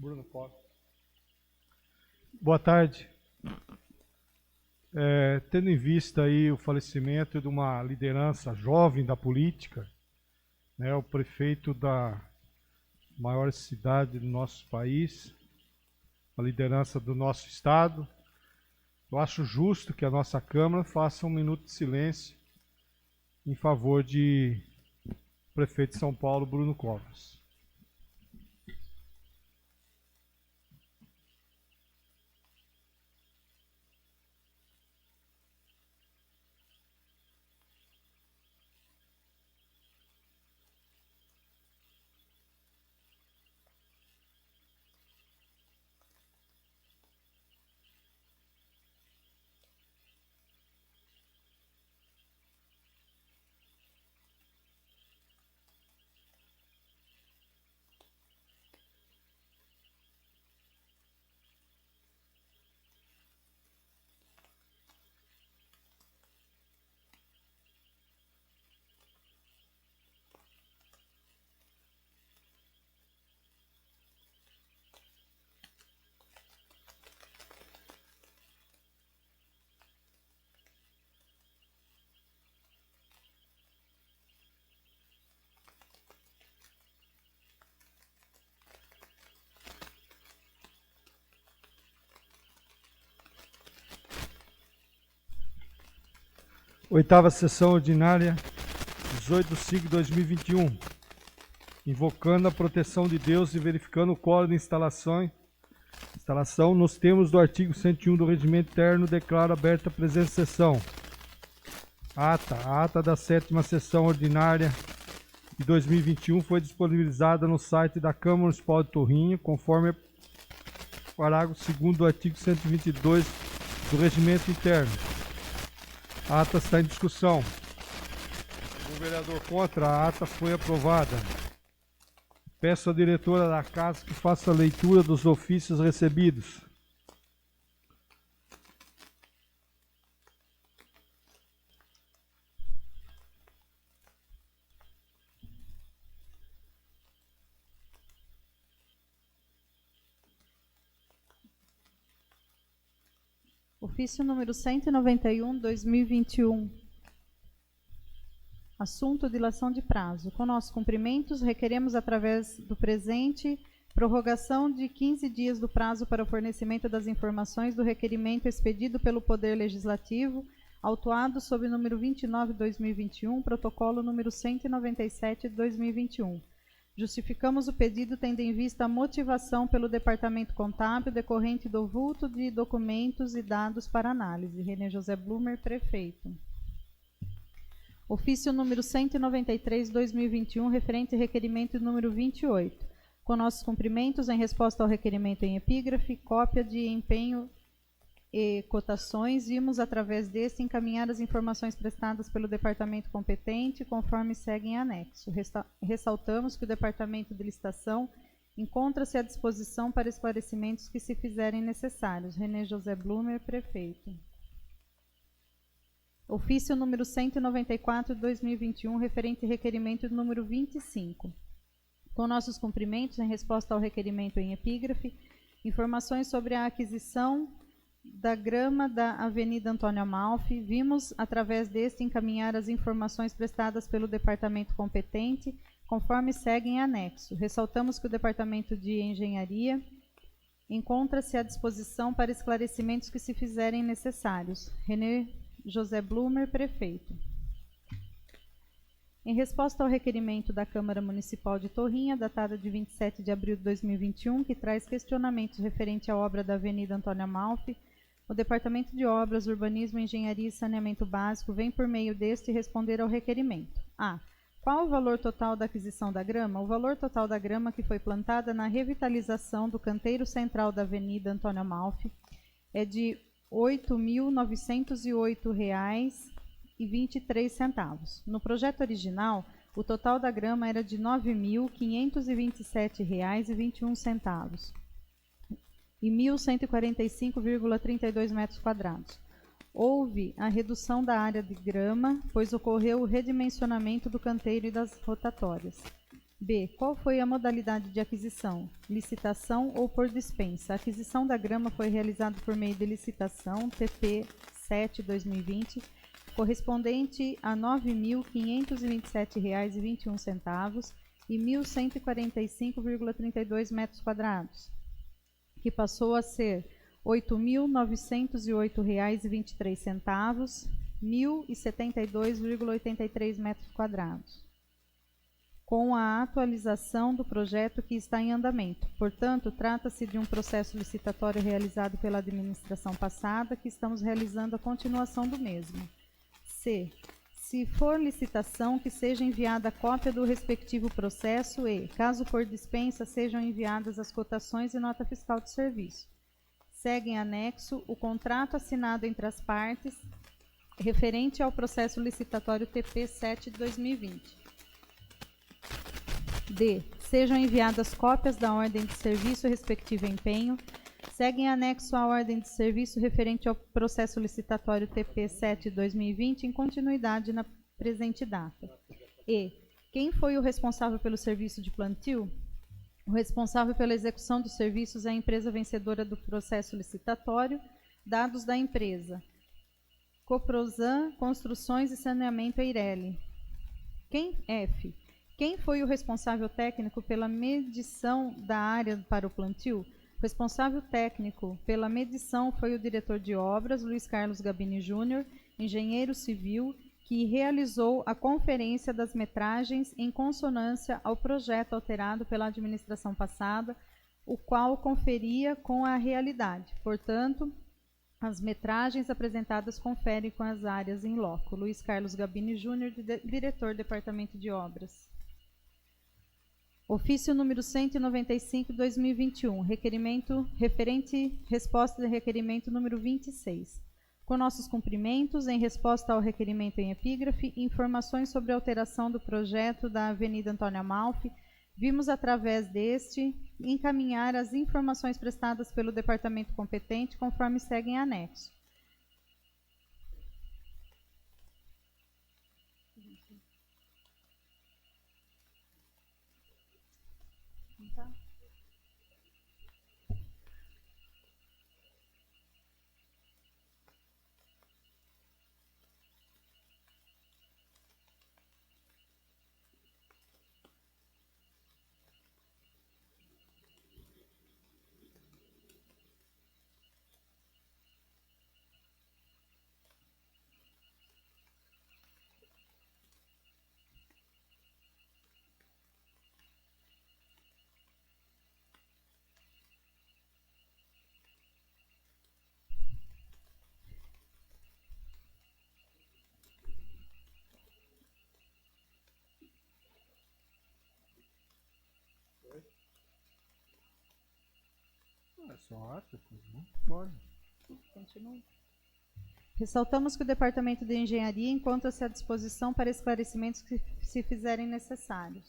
Bruno Costa. Boa tarde. Tendo em vista aí o falecimento de uma liderança jovem da política, né, o prefeito da maior cidade do nosso país, a liderança do nosso estado, eu acho justo que a nossa Câmara faça um minuto de silêncio em favor de prefeito de São Paulo, Bruno Covas. Oitava sessão ordinária, 18/5/2021. Invocando a proteção de Deus e verificando o quórum de instalação, nos termos do artigo 101 do Regimento Interno, declaro aberta a presente sessão. A ata da 7ª sessão ordinária de 2021 foi disponibilizada no site da Câmara Municipal de Torrinha, conforme o parágrafo 2º do artigo 122 do Regimento Interno. A ata está em discussão. O vereador contra, a ata foi aprovada. Peço à diretora da Casa que faça a leitura dos ofícios recebidos. Ofício número 191, 2021. Assunto: dilação de prazo. Com nossos cumprimentos, requeremos, através do presente, prorrogação de 15 dias do prazo para o fornecimento das informações do requerimento expedido pelo Poder Legislativo, autuado sob o número 29/2021, protocolo número 197/2021. Justificamos o pedido tendo em vista a motivação pelo Departamento Contábil decorrente do vulto de documentos e dados para análise. René José Blumer, prefeito. Ofício número 193/2021, referente requerimento número 28. Com nossos cumprimentos, em resposta ao requerimento em epígrafe, cópia de empenho e cotações, vimos, através deste, encaminhar as informações prestadas pelo departamento competente, conforme segue em anexo. Ressaltamos que o departamento de licitação encontra-se à disposição para esclarecimentos que se fizerem necessários. René José Blumer, prefeito. Ofício número 194/2021, referente requerimento número 25. Com nossos cumprimentos, em resposta ao requerimento em epígrafe, informações sobre a aquisição da grama da Avenida Antônio Amalfi, vimos, através deste, encaminhar as informações prestadas pelo departamento competente, conforme segue em anexo. Ressaltamos que o Departamento de Engenharia encontra-se à disposição para esclarecimentos que se fizerem necessários. René José Blumer, prefeito. Em resposta ao requerimento da Câmara Municipal de Torrinha, datada de 27 de abril de 2021, que traz questionamentos referente à obra da Avenida Antônio Amalfi, o Departamento de Obras, Urbanismo, Engenharia e Saneamento Básico vem, por meio deste, responder ao requerimento. A. Qual o valor total da aquisição da grama? O valor total da grama que foi plantada na revitalização do canteiro central da Avenida Antônio Amalfi é de R$ 8.908,23. No projeto original, o total da grama era de R$ 9.527,21 e 1.145,32 metros quadrados. Houve a redução da área de grama, pois ocorreu o redimensionamento do canteiro e das rotatórias. B. Qual foi a modalidade de aquisição? Licitação ou por dispensa? A aquisição da grama foi realizada por meio de licitação TP 7/2020, correspondente a R$ 9.527,21 e 1.145,32 metros quadrados, que passou a ser R$ 8.908,23, 1.072,83 metros quadrados, com a atualização do projeto que está em andamento. Portanto, trata-se de um processo licitatório realizado pela administração passada, que estamos realizando a continuação do mesmo. C. Se for licitação, que seja enviada a cópia do respectivo processo e, caso por dispensa, sejam enviadas as cotações e nota fiscal de serviço. Segue em anexo o contrato assinado entre as partes referente ao processo licitatório TP 7/2020. D. Sejam enviadas cópias da ordem de serviço e respectivo empenho. Segue em anexo a ordem de serviço referente ao processo licitatório TP 7/2020 em continuidade na presente data. E. Quem foi o responsável pelo serviço de plantio? O responsável pela execução dos serviços é a empresa vencedora do processo licitatório. Dados da empresa: Coprosan Construções e Saneamento Eireli. F. Quem foi o responsável técnico pela medição da área para o plantio? O responsável técnico pela medição foi o diretor de obras, Luiz Carlos Gabini Júnior, engenheiro civil, que realizou a conferência das metragens em consonância ao projeto alterado pela administração passada, o qual conferia com a realidade. Portanto, as metragens apresentadas conferem com as áreas em loco. Luiz Carlos Gabini Júnior, diretor do Departamento de Obras. Ofício número 195/2021, requerimento referente resposta de requerimento número 26. Com nossos cumprimentos, em resposta ao requerimento em epígrafe, informações sobre a alteração do projeto da Avenida Antônio Amalfi, vimos através deste encaminhar as informações prestadas pelo departamento competente conforme segue em anexo. É só arte, bora. Continua. Ressaltamos que o Departamento de Engenharia encontra-se à disposição para esclarecimentos que se fizerem necessários.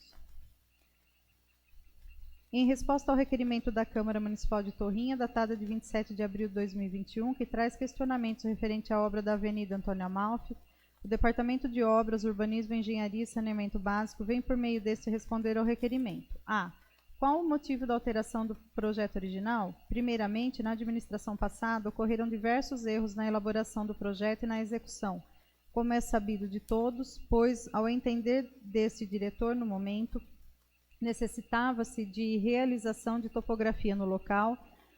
Em resposta ao requerimento da Câmara Municipal de Torrinha, datada de 27 de abril de 2021, que traz questionamentos referente à obra da Avenida Antônio Amalfi, o Departamento de Obras, Urbanismo, Engenharia e Saneamento Básico vem por meio deste responder ao requerimento. A. Qual o motivo da alteração do projeto original? Primeiramente, na administração passada, ocorreram diversos erros na elaboração do projeto e na execução, como é sabido de todos, pois, ao entender deste diretor no momento, necessitava-se de realização de topografia no local,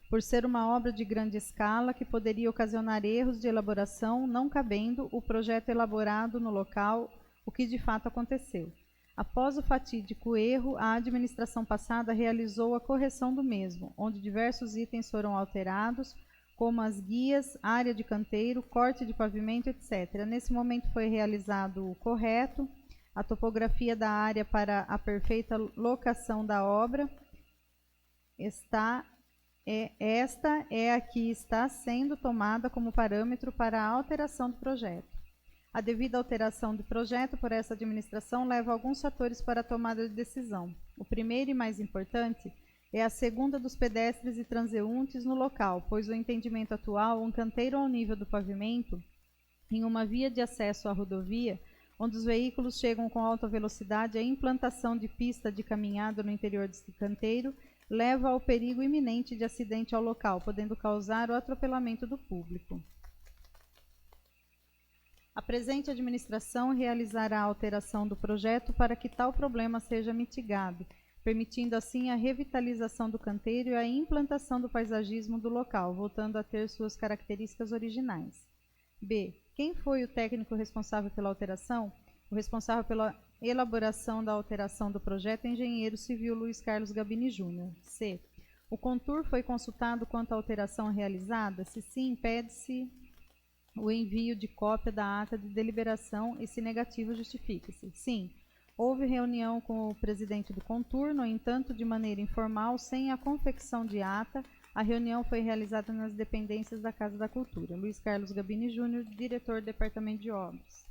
por ser uma obra de grande escala que poderia ocasionar erros de elaboração, não cabendo o projeto elaborado no local, o que de fato aconteceu. Após o fatídico erro, a administração passada realizou a correção do mesmo, onde diversos itens foram alterados, como as guias, área de canteiro, corte de pavimento, etc. Nesse momento foi realizado o correto, a topografia da área para a perfeita locação da obra. Esta é a que está sendo tomada como parâmetro para a alteração do projeto. A devida alteração do projeto por essa administração leva alguns fatores para a tomada de decisão. O primeiro e mais importante é a segunda dos pedestres e transeuntes no local, pois o entendimento atual, um canteiro ao nível do pavimento, em uma via de acesso à rodovia, onde os veículos chegam com alta velocidade, a implantação de pista de caminhada no interior deste canteiro leva ao perigo iminente de acidente ao local, podendo causar o atropelamento do público. A presente administração realizará a alteração do projeto para que tal problema seja mitigado, permitindo assim a revitalização do canteiro e a implantação do paisagismo do local, voltando a ter suas características originais. B. Quem foi o técnico responsável pela alteração? O responsável pela elaboração da alteração do projeto é o engenheiro civil Luiz Carlos Gabini Júnior. C. O Contur foi consultado quanto à alteração realizada? Se sim, pede-se o envio de cópia da ata de deliberação e, se negativo, justifique-se. Sim, houve reunião com o presidente do Contur, no entanto, de maneira informal, sem a confecção de ata. A reunião foi realizada nas dependências da Casa da Cultura. Luiz Carlos Gabini Júnior, diretor do Departamento de Obras.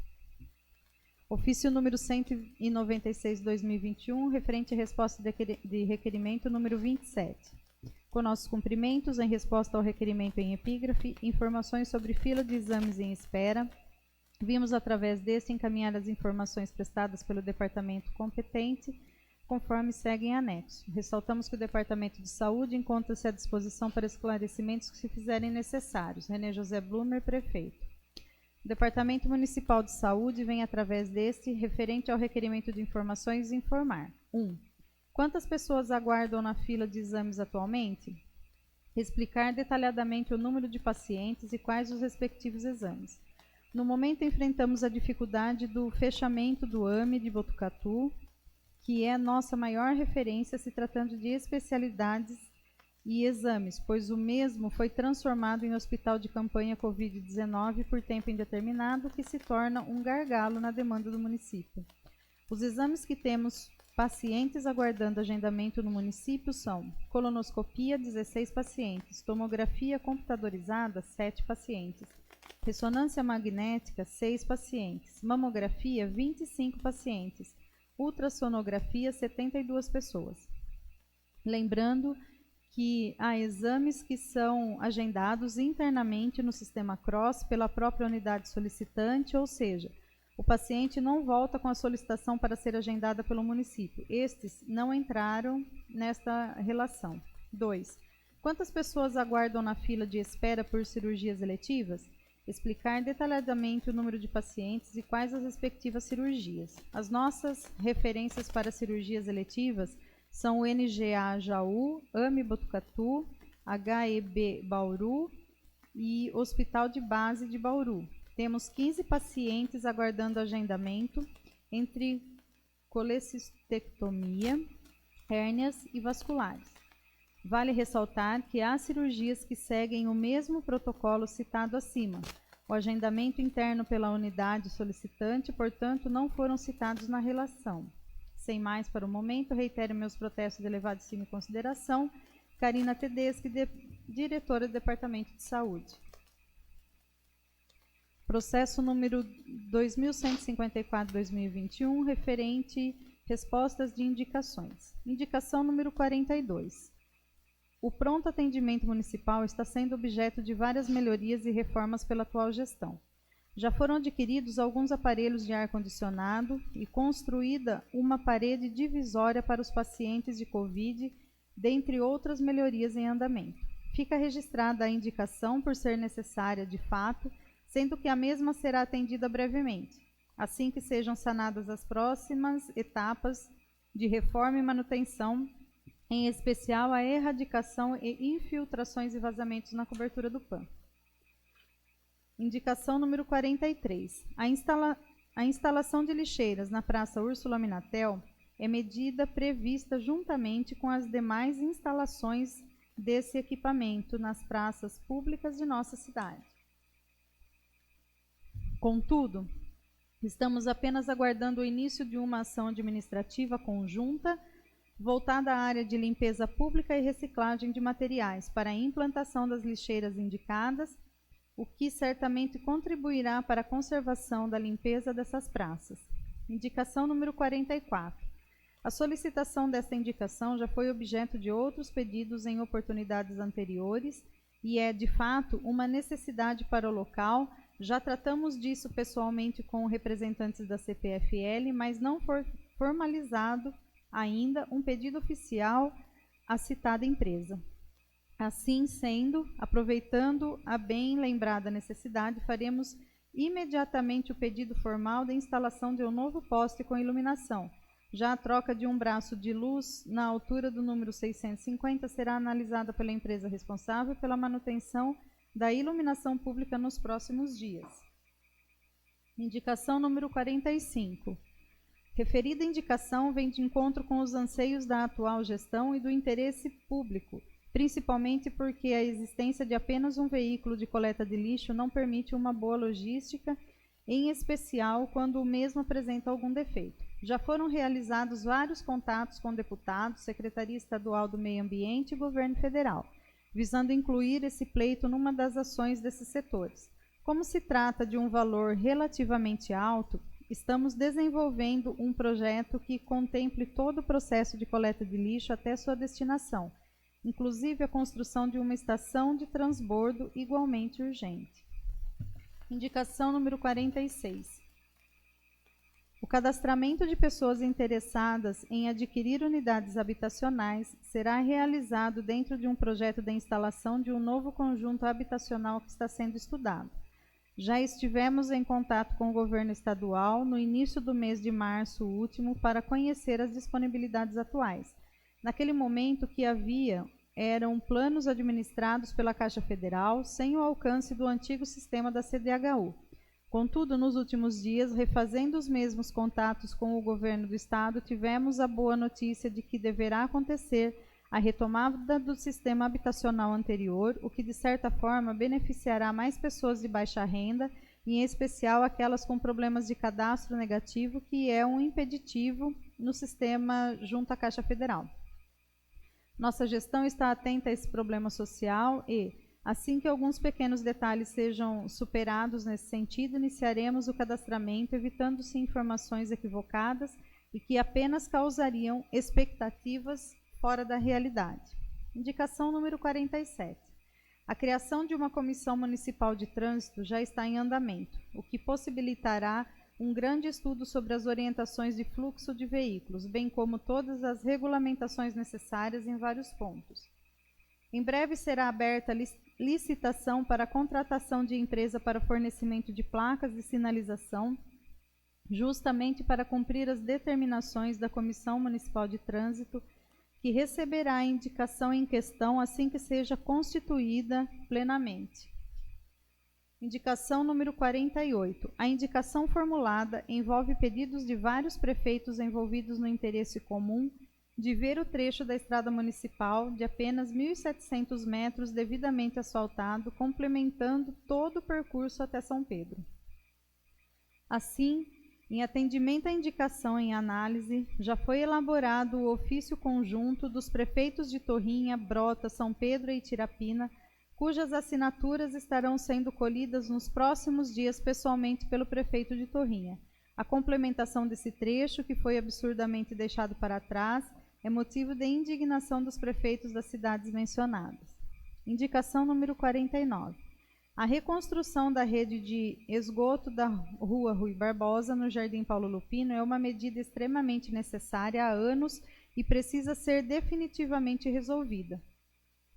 Ofício número 196/2021, referente à resposta de requerimento número 27. Com nossos cumprimentos, em resposta ao requerimento em epígrafe, informações sobre fila de exames em espera, vimos através deste encaminhar as informações prestadas pelo departamento competente, conforme segue em anexo. Ressaltamos que o Departamento de Saúde encontra-se à disposição para esclarecimentos que se fizerem necessários. René José Blumer, prefeito. O Departamento Municipal de Saúde vem, através deste, referente ao requerimento de informações, informar. 1. Quantas pessoas aguardam na fila de exames atualmente? Explicar detalhadamente o número de pacientes e quais os respectivos exames. No momento, enfrentamos a dificuldade do fechamento do AME de Botucatu, que é nossa maior referência se tratando de especialidades e exames, pois o mesmo foi transformado em hospital de campanha Covid-19 por tempo indeterminado, que se torna um gargalo na demanda do município. Os exames que temos pacientes aguardando agendamento no município são colonoscopia, 16 pacientes, tomografia computadorizada, 7 pacientes, ressonância magnética, 6 pacientes, mamografia, 25 pacientes, ultrassonografia, 72 pessoas. Lembrando que há exames que são agendados internamente no sistema CROSS pela própria unidade solicitante, ou seja, o paciente não volta com a solicitação para ser agendada pelo município. Estes não entraram nesta relação. 2. Quantas pessoas aguardam na fila de espera por cirurgias eletivas? Explicar detalhadamente o número de pacientes e quais as respectivas cirurgias. As nossas referências para cirurgias eletivas são o NGA Jaú, AME Botucatu, HEB Bauru e Hospital de Base de Bauru. Temos 15 pacientes aguardando agendamento entre colecistectomia, hérnias e vasculares. Vale ressaltar que há cirurgias que seguem o mesmo protocolo citado acima. O agendamento interno pela unidade solicitante, portanto, não foram citados na relação. Sem mais para o momento, reitero meus protestos de elevadíssima em consideração. Karina Tedeschi, diretora do Departamento de Saúde. Processo número 2154/2021, referente respostas de indicações. Indicação número 42. O pronto atendimento municipal está sendo objeto de várias melhorias e reformas pela atual gestão. Já foram adquiridos alguns aparelhos de ar-condicionado e construída uma parede divisória para os pacientes de Covid, dentre outras melhorias em andamento. Fica registrada a indicação por ser necessária de fato, sendo que a mesma será atendida brevemente, assim que sejam sanadas as próximas etapas de reforma e manutenção, em especial a erradicação e infiltrações e vazamentos na cobertura do PAN. Indicação número 43. A instalação de lixeiras na Praça Úrsula Minatel é medida prevista juntamente com as demais instalações desse equipamento nas praças públicas de nossa cidade. Contudo, estamos apenas aguardando o início de uma ação administrativa conjunta voltada à área de limpeza pública e reciclagem de materiais para a implantação das lixeiras indicadas, o que certamente contribuirá para a conservação da limpeza dessas praças. Indicação número 44. A solicitação desta indicação já foi objeto de outros pedidos em oportunidades anteriores e é, de fato, uma necessidade para o local, Já tratamos disso pessoalmente com representantes da CPFL, mas não foi formalizado ainda um pedido oficial à citada empresa. Assim sendo, aproveitando a bem lembrada necessidade, faremos imediatamente o pedido formal de instalação de um novo poste com iluminação. Já a troca de um braço de luz na altura do número 650 será analisada pela empresa responsável pela manutenção da iluminação pública nos próximos dias. Indicação número 45. Referida indicação vem de encontro com os anseios da atual gestão e do interesse público, principalmente porque a existência de apenas um veículo de coleta de lixo não permite uma boa logística, em especial quando o mesmo apresenta algum defeito. Já foram realizados vários contatos com deputados, Secretaria Estadual do Meio Ambiente e Governo Federal, visando incluir esse pleito numa das ações desses setores. Como se trata de um valor relativamente alto, estamos desenvolvendo um projeto que contemple todo o processo de coleta de lixo até sua destinação, inclusive a construção de uma estação de transbordo igualmente urgente. Indicação número 46. O cadastramento de pessoas interessadas em adquirir unidades habitacionais será realizado dentro de um projeto de instalação de um novo conjunto habitacional que está sendo estudado. Já estivemos em contato com o governo estadual no início do mês de março último para conhecer as disponibilidades atuais. Naquele momento, o que havia eram planos administrados pela Caixa Federal sem o alcance do antigo sistema da CDHU. Contudo, nos últimos dias, refazendo os mesmos contatos com o governo do estado, tivemos a boa notícia de que deverá acontecer a retomada do sistema habitacional anterior, o que de certa forma beneficiará mais pessoas de baixa renda, e em especial aquelas com problemas de cadastro negativo, que é um impeditivo no sistema junto à Caixa Federal. Nossa gestão está atenta a esse problema social e, assim que alguns pequenos detalhes sejam superados nesse sentido, iniciaremos o cadastramento, evitando-se informações equivocadas e que apenas causariam expectativas fora da realidade. Indicação número 47. A criação de uma comissão municipal de trânsito já está em andamento, o que possibilitará um grande estudo sobre as orientações de fluxo de veículos, bem como todas as regulamentações necessárias em vários pontos. Em breve será aberta licitação para a contratação de empresa para fornecimento de placas de sinalização, justamente para cumprir as determinações da Comissão Municipal de Trânsito, que receberá a indicação em questão assim que seja constituída plenamente. Indicação número 48. A indicação formulada envolve pedidos de vários prefeitos envolvidos no interesse comum de ver o trecho da estrada municipal de apenas 1.700 metros devidamente asfaltado, complementando todo o percurso até São Pedro. Assim, em atendimento à indicação em análise, já foi elaborado o ofício conjunto dos prefeitos de Torrinha, Brota, São Pedro e Tirapina, cujas assinaturas estarão sendo colhidas nos próximos dias pessoalmente pelo prefeito de Torrinha. A complementação desse trecho, que foi absurdamente deixado para trás, é motivo de indignação dos prefeitos das cidades mencionadas. Indicação número 49. A reconstrução da rede de esgoto da Rua Rui Barbosa, no Jardim Paulo Lupino, é uma medida extremamente necessária há anos e precisa ser definitivamente resolvida.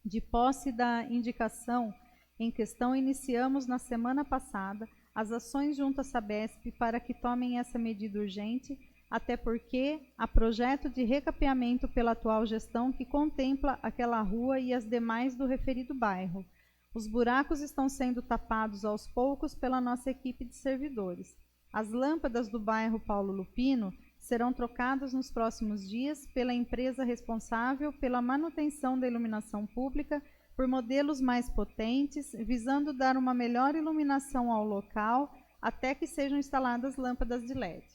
De posse da indicação em questão, iniciamos na semana passada as ações junto à Sabesp para que tomem essa medida urgente, até porque há projeto de recapeamento pela atual gestão que contempla aquela rua e as demais do referido bairro. Os buracos estão sendo tapados aos poucos pela nossa equipe de servidores. As lâmpadas do bairro Paulo Lupino serão trocadas nos próximos dias pela empresa responsável pela manutenção da iluminação pública por modelos mais potentes, visando dar uma melhor iluminação ao local até que sejam instaladas lâmpadas de LED.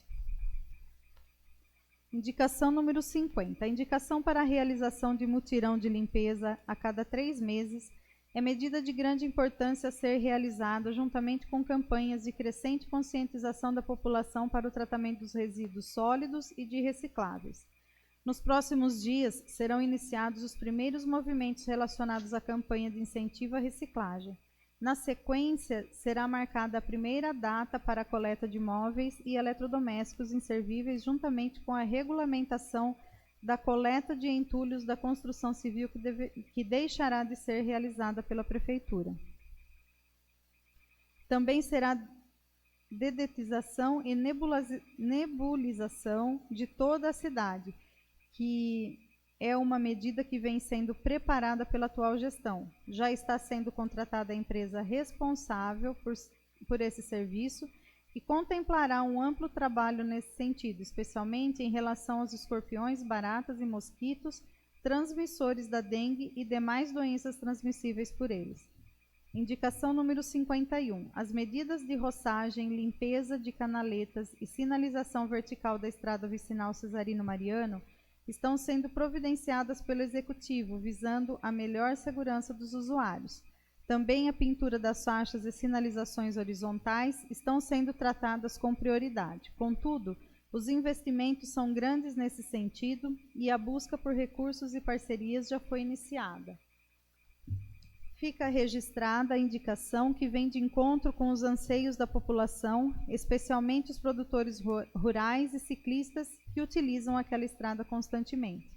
Indicação número 50. A indicação para a realização de mutirão de limpeza a cada 3 meses é medida de grande importância a ser realizada juntamente com campanhas de crescente conscientização da população para o tratamento dos resíduos sólidos e de recicláveis. Nos próximos dias, serão iniciados os primeiros movimentos relacionados à campanha de incentivo à reciclagem. Na sequência, será marcada a primeira data para a coleta de móveis e eletrodomésticos inservíveis, juntamente com a regulamentação da coleta de entulhos da construção civil que deixará de ser realizada pela Prefeitura. Também será dedetização e nebulização de toda a cidade, que é uma medida que vem sendo preparada pela atual gestão. Já está sendo contratada a empresa responsável por esse serviço e contemplará um amplo trabalho nesse sentido, especialmente em relação aos escorpiões, baratas e mosquitos, transmissores da dengue e demais doenças transmissíveis por eles. Indicação número 51. As medidas de roçagem, limpeza de canaletas e sinalização vertical da estrada vicinal Cesarino Mariano estão sendo providenciadas pelo Executivo, visando a melhor segurança dos usuários. Também a pintura das faixas e sinalizações horizontais estão sendo tratadas com prioridade. Contudo, os investimentos são grandes nesse sentido e a busca por recursos e parcerias já foi iniciada. Fica registrada a indicação que vem de encontro com os anseios da população, especialmente os produtores rurais e ciclistas que utilizam aquela estrada constantemente.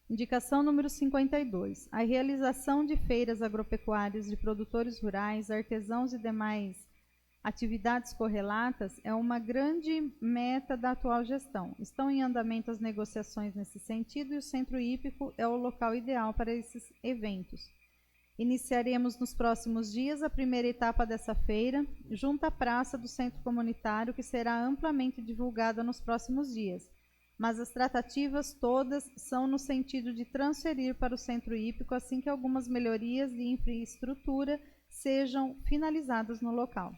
Indicação número 52. A realização de feiras agropecuárias de produtores rurais, artesãos e demais atividades correlatas é uma grande meta da atual gestão. Estão em andamento as negociações nesse sentido e o Centro Hípico é o local ideal para esses eventos. Iniciaremos nos próximos dias a primeira etapa dessa feira, junto à praça do Centro Comunitário, que será amplamente divulgada nos próximos dias. Mas as tratativas todas são no sentido de transferir para o Centro Hípico assim que algumas melhorias de infraestrutura sejam finalizadas no local.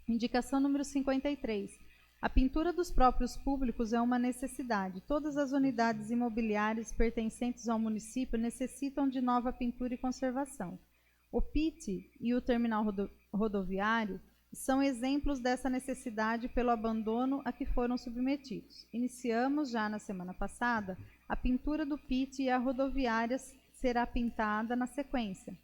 Indicação número 53. A pintura dos próprios públicos é uma necessidade. Todas as unidades imobiliárias pertencentes ao município necessitam de nova pintura e conservação. O PIT e o terminal rodoviário são exemplos dessa necessidade pelo abandono a que foram submetidos. Iniciamos já na semana passada a pintura do PIT e a rodoviária será pintada na sequência,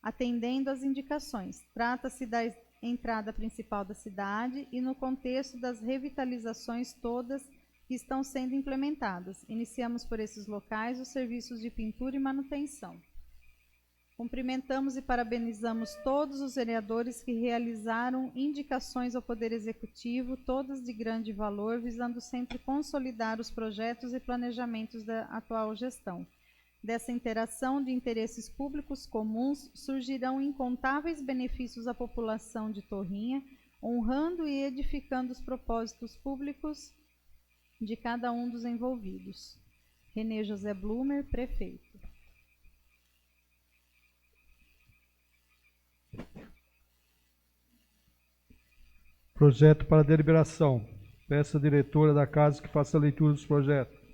atendendo às indicações. Trata-se da entrada principal da cidade e no contexto das revitalizações todas que estão sendo implementadas. Iniciamos por esses locais os serviços de pintura e manutenção. Cumprimentamos e parabenizamos todos os vereadores que realizaram indicações ao Poder Executivo, todas de grande valor, visando sempre consolidar os projetos e planejamentos da atual gestão. Dessa interação de interesses públicos comuns surgirão incontáveis benefícios à população de Torrinha, honrando e edificando os propósitos públicos de cada um dos envolvidos. Renê José Blumer, prefeito. Projeto para deliberação. Peço à diretora da casa que faça a leitura dos projetos.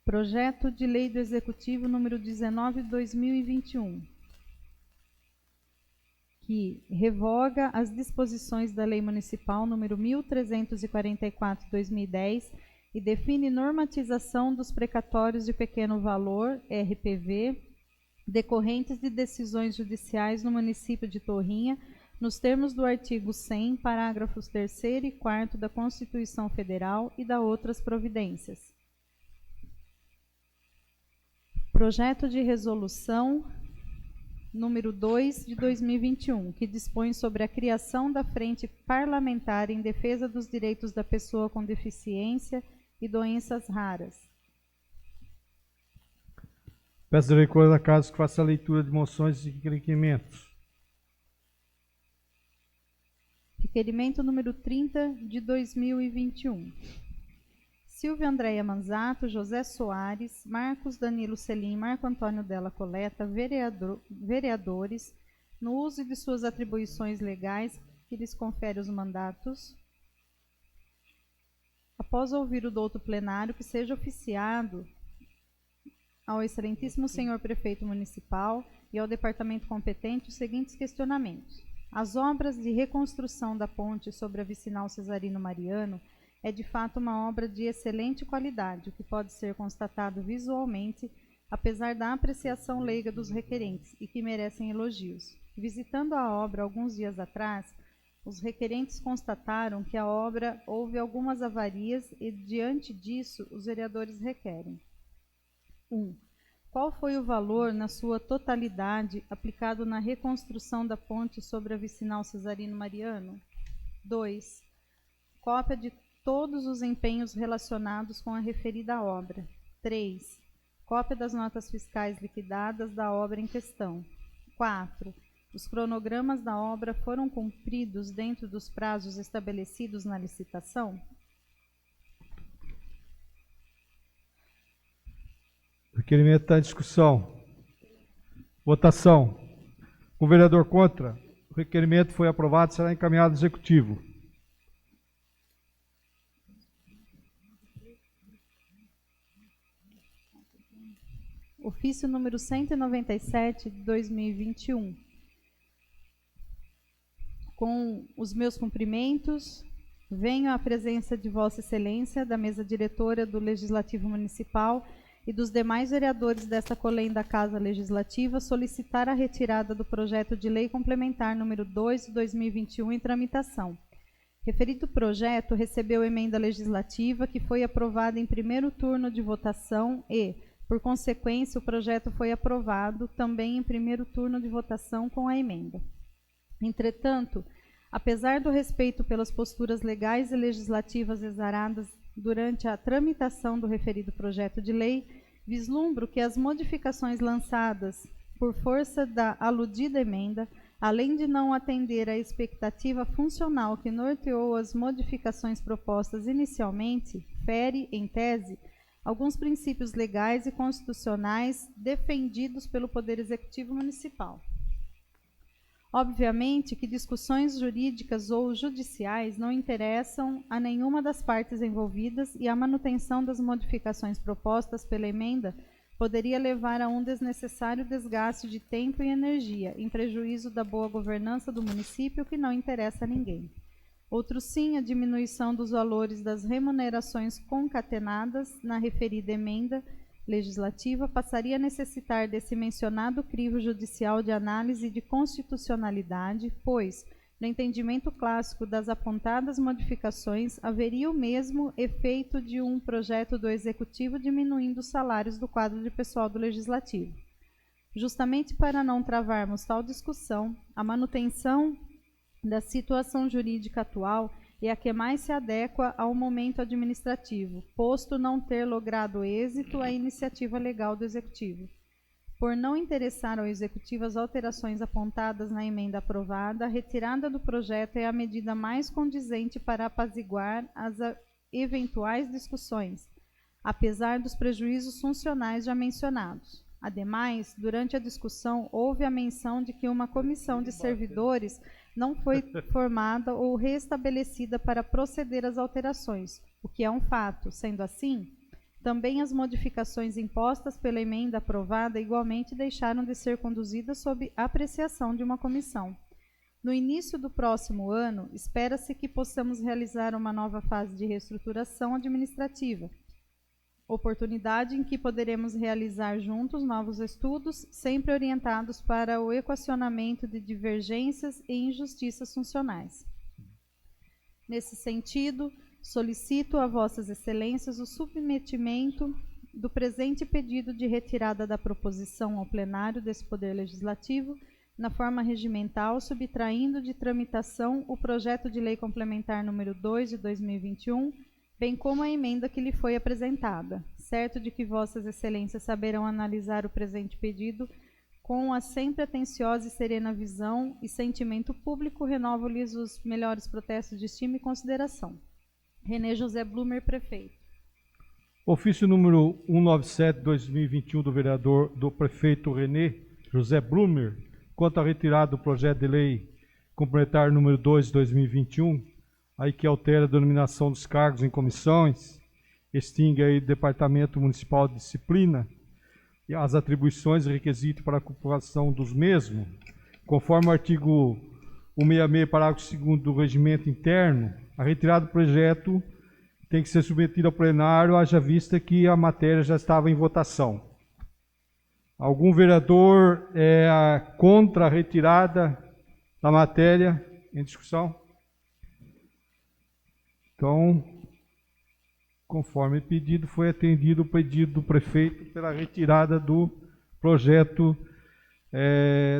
Projeto de Lei do Executivo número 19/2021, que revoga as disposições da Lei Municipal número 1344/2010 e define normatização dos precatórios de pequeno valor, RPV, decorrentes de decisões judiciais no município de Torrinha, nos termos do artigo 100, parágrafos 3º e 4º da Constituição Federal e da outras providências. Projeto de Resolução número 2 de 2021, que dispõe sobre a criação da Frente Parlamentar em Defesa dos Direitos da Pessoa com Deficiência e Doenças Raras. Peço à diretora da casa que faça a leitura de moções e requerimentos. Requerimento número 30 de 2021. Silvia Andréia Manzato, José Soares, Marcos Danilo Selim, Marco Antônio Della Coleta, vereadores, no uso de suas atribuições legais que lhes confere os mandatos. Após ouvir o douto plenário, que seja oficiado ao excelentíssimo senhor prefeito municipal e ao departamento competente os seguintes questionamentos. As obras de reconstrução da ponte sobre a vicinal Cesarino Mariano, é de fato uma obra de excelente qualidade, o que pode ser constatado visualmente, apesar da apreciação leiga dos requerentes, e que merecem elogios. Visitando a obra alguns dias atrás, os requerentes constataram que a obra houve algumas avarias e, diante disso, os vereadores requerem: 1. Qual foi o valor, na sua totalidade, aplicado na reconstrução da ponte sobre a vicinal Cesarino Mariano? 2. Cópia de todos os empenhos relacionados com a referida obra. 3. Cópia das notas fiscais liquidadas da obra em questão. 4. Os cronogramas da obra foram cumpridos dentro dos prazos estabelecidos na licitação? O requerimento está em discussão. Votação. Com o vereador contra, o requerimento foi aprovado e será encaminhado ao Executivo. Ofício número 197, de 2021. Com os meus cumprimentos, venho à presença de Vossa Excelência, da mesa diretora do Legislativo Municipal e dos demais vereadores desta colenda Casa Legislativa solicitar a retirada do projeto de lei complementar número 2 de 2021 em tramitação. Referido projeto recebeu emenda legislativa que foi aprovada em primeiro turno de votação e, por consequência, o projeto foi aprovado também em primeiro turno de votação com a emenda. Entretanto, apesar do respeito pelas posturas legais e legislativas exaradas durante a tramitação do referido projeto de lei, vislumbro que as modificações lançadas por força da aludida emenda, além de não atender à expectativa funcional que norteou as modificações propostas inicialmente, fere, em tese, alguns princípios legais e constitucionais defendidos pelo Poder Executivo Municipal. Obviamente que discussões jurídicas ou judiciais não interessam a nenhuma das partes envolvidas e a manutenção das modificações propostas pela emenda poderia levar a um desnecessário desgaste de tempo e energia, em prejuízo da boa governança do município, que não interessa a ninguém. Outro sim, a diminuição dos valores das remunerações concatenadas na referida emenda legislativa passaria a necessitar desse mencionado crivo judicial de análise de constitucionalidade, pois, no entendimento clássico das apontadas modificações, haveria o mesmo efeito de um projeto do Executivo diminuindo os salários do quadro de pessoal do Legislativo. Justamente para não travarmos tal discussão, a manutenção da situação jurídica atual é a que mais se adequa ao momento administrativo, posto não ter logrado êxito a iniciativa legal do Executivo. Por não interessar ao Executivo as alterações apontadas na emenda aprovada, a retirada do projeto é a medida mais condizente para apaziguar as eventuais discussões, apesar dos prejuízos funcionais já mencionados. Ademais, durante a discussão, houve a menção de que uma comissão de servidores não foi formada ou restabelecida para proceder às alterações, o que é um fato. Sendo assim, também as modificações impostas pela emenda aprovada igualmente deixaram de ser conduzidas sob apreciação de uma comissão. No início do próximo ano, espera-se que possamos realizar uma nova fase de reestruturação administrativa, oportunidade em que poderemos realizar juntos novos estudos, sempre orientados para o equacionamento de divergências e injustiças funcionais. Nesse sentido, solicito a Vossas Excelências o submetimento do presente pedido de retirada da proposição ao plenário desse Poder Legislativo, na forma regimental, subtraindo de tramitação o projeto de lei complementar número 2 de 2021, bem como a emenda que lhe foi apresentada, certo de que Vossas Excelências saberão analisar o presente pedido com a sempre atenciosa e serena visão e sentimento público, renovo-lhes os melhores protestos de estima e consideração. René José Blumer, prefeito. Ofício número 197/2021 do prefeito René José Blumer, quanto à retirada do projeto de lei complementar número 2 de 2021, aí que altera a denominação dos cargos em comissões, extingue aí o Departamento Municipal de Disciplina e as atribuições e requisitos para a ocupação dos mesmos, conforme o artigo 166, parágrafo 2º do Regimento Interno. A retirada do projeto tem que ser submetido ao plenário, haja vista que a matéria já estava em votação. Algum vereador é contra a retirada da matéria em discussão? Então, conforme pedido, foi atendido o pedido do prefeito pela retirada do projeto